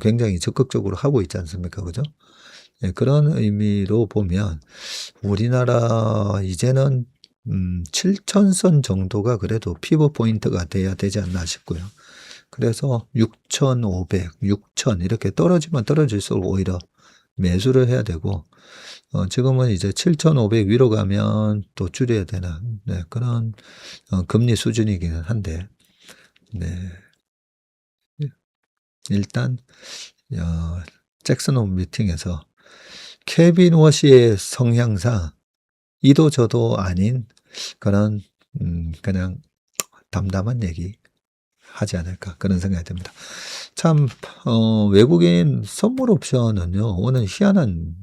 굉장히 적극적으로 하고 있지 않습니까? 그죠? 그런 의미로 보면 우리나라 이제는 7,000선 정도가 그래도 피벗 포인트가 돼야 되지 않나 싶고요. 그래서 6,500, 6,000 이렇게 떨어지면 떨어질수록 오히려 매수를 해야 되고, 지금은 이제 7,500 위로 가면 또 줄여야 되는 그런 금리 수준이기는 한데, 일단 잭슨 홀 미팅에서 케빈 워시의 성향상 이도 저도 아닌 그런 그냥 담담한 얘기 하지 않을까, 그런 생각이 듭니다. 참 외국인 선물 옵션은요, 오늘 희한한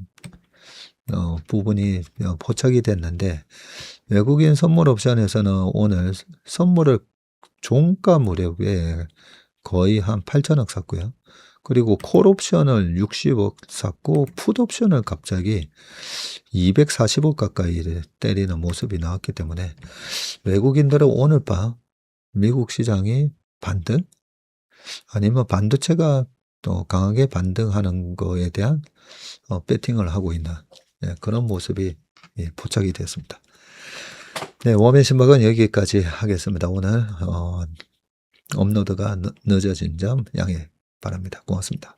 부분이 포착이 됐는데, 외국인 선물 옵션에서는 오늘 선물을 종가 무렵에 거의 한 8천억 샀고요. 그리고 콜 옵션을 60억 샀고, 풋 옵션을 갑자기 240억 가까이 때리는 모습이 나왔기 때문에 외국인들은 오늘 밤 미국 시장이 반등, 아니면 반도체가 또 강하게 반등하는 거에 대한 배팅을 하고 있는 그런 모습이 포착이 됐습니다. 네, 웜의 신박은 여기까지 하겠습니다. 오늘 업로드가 늦어진 점 양해 바랍니다. 고맙습니다.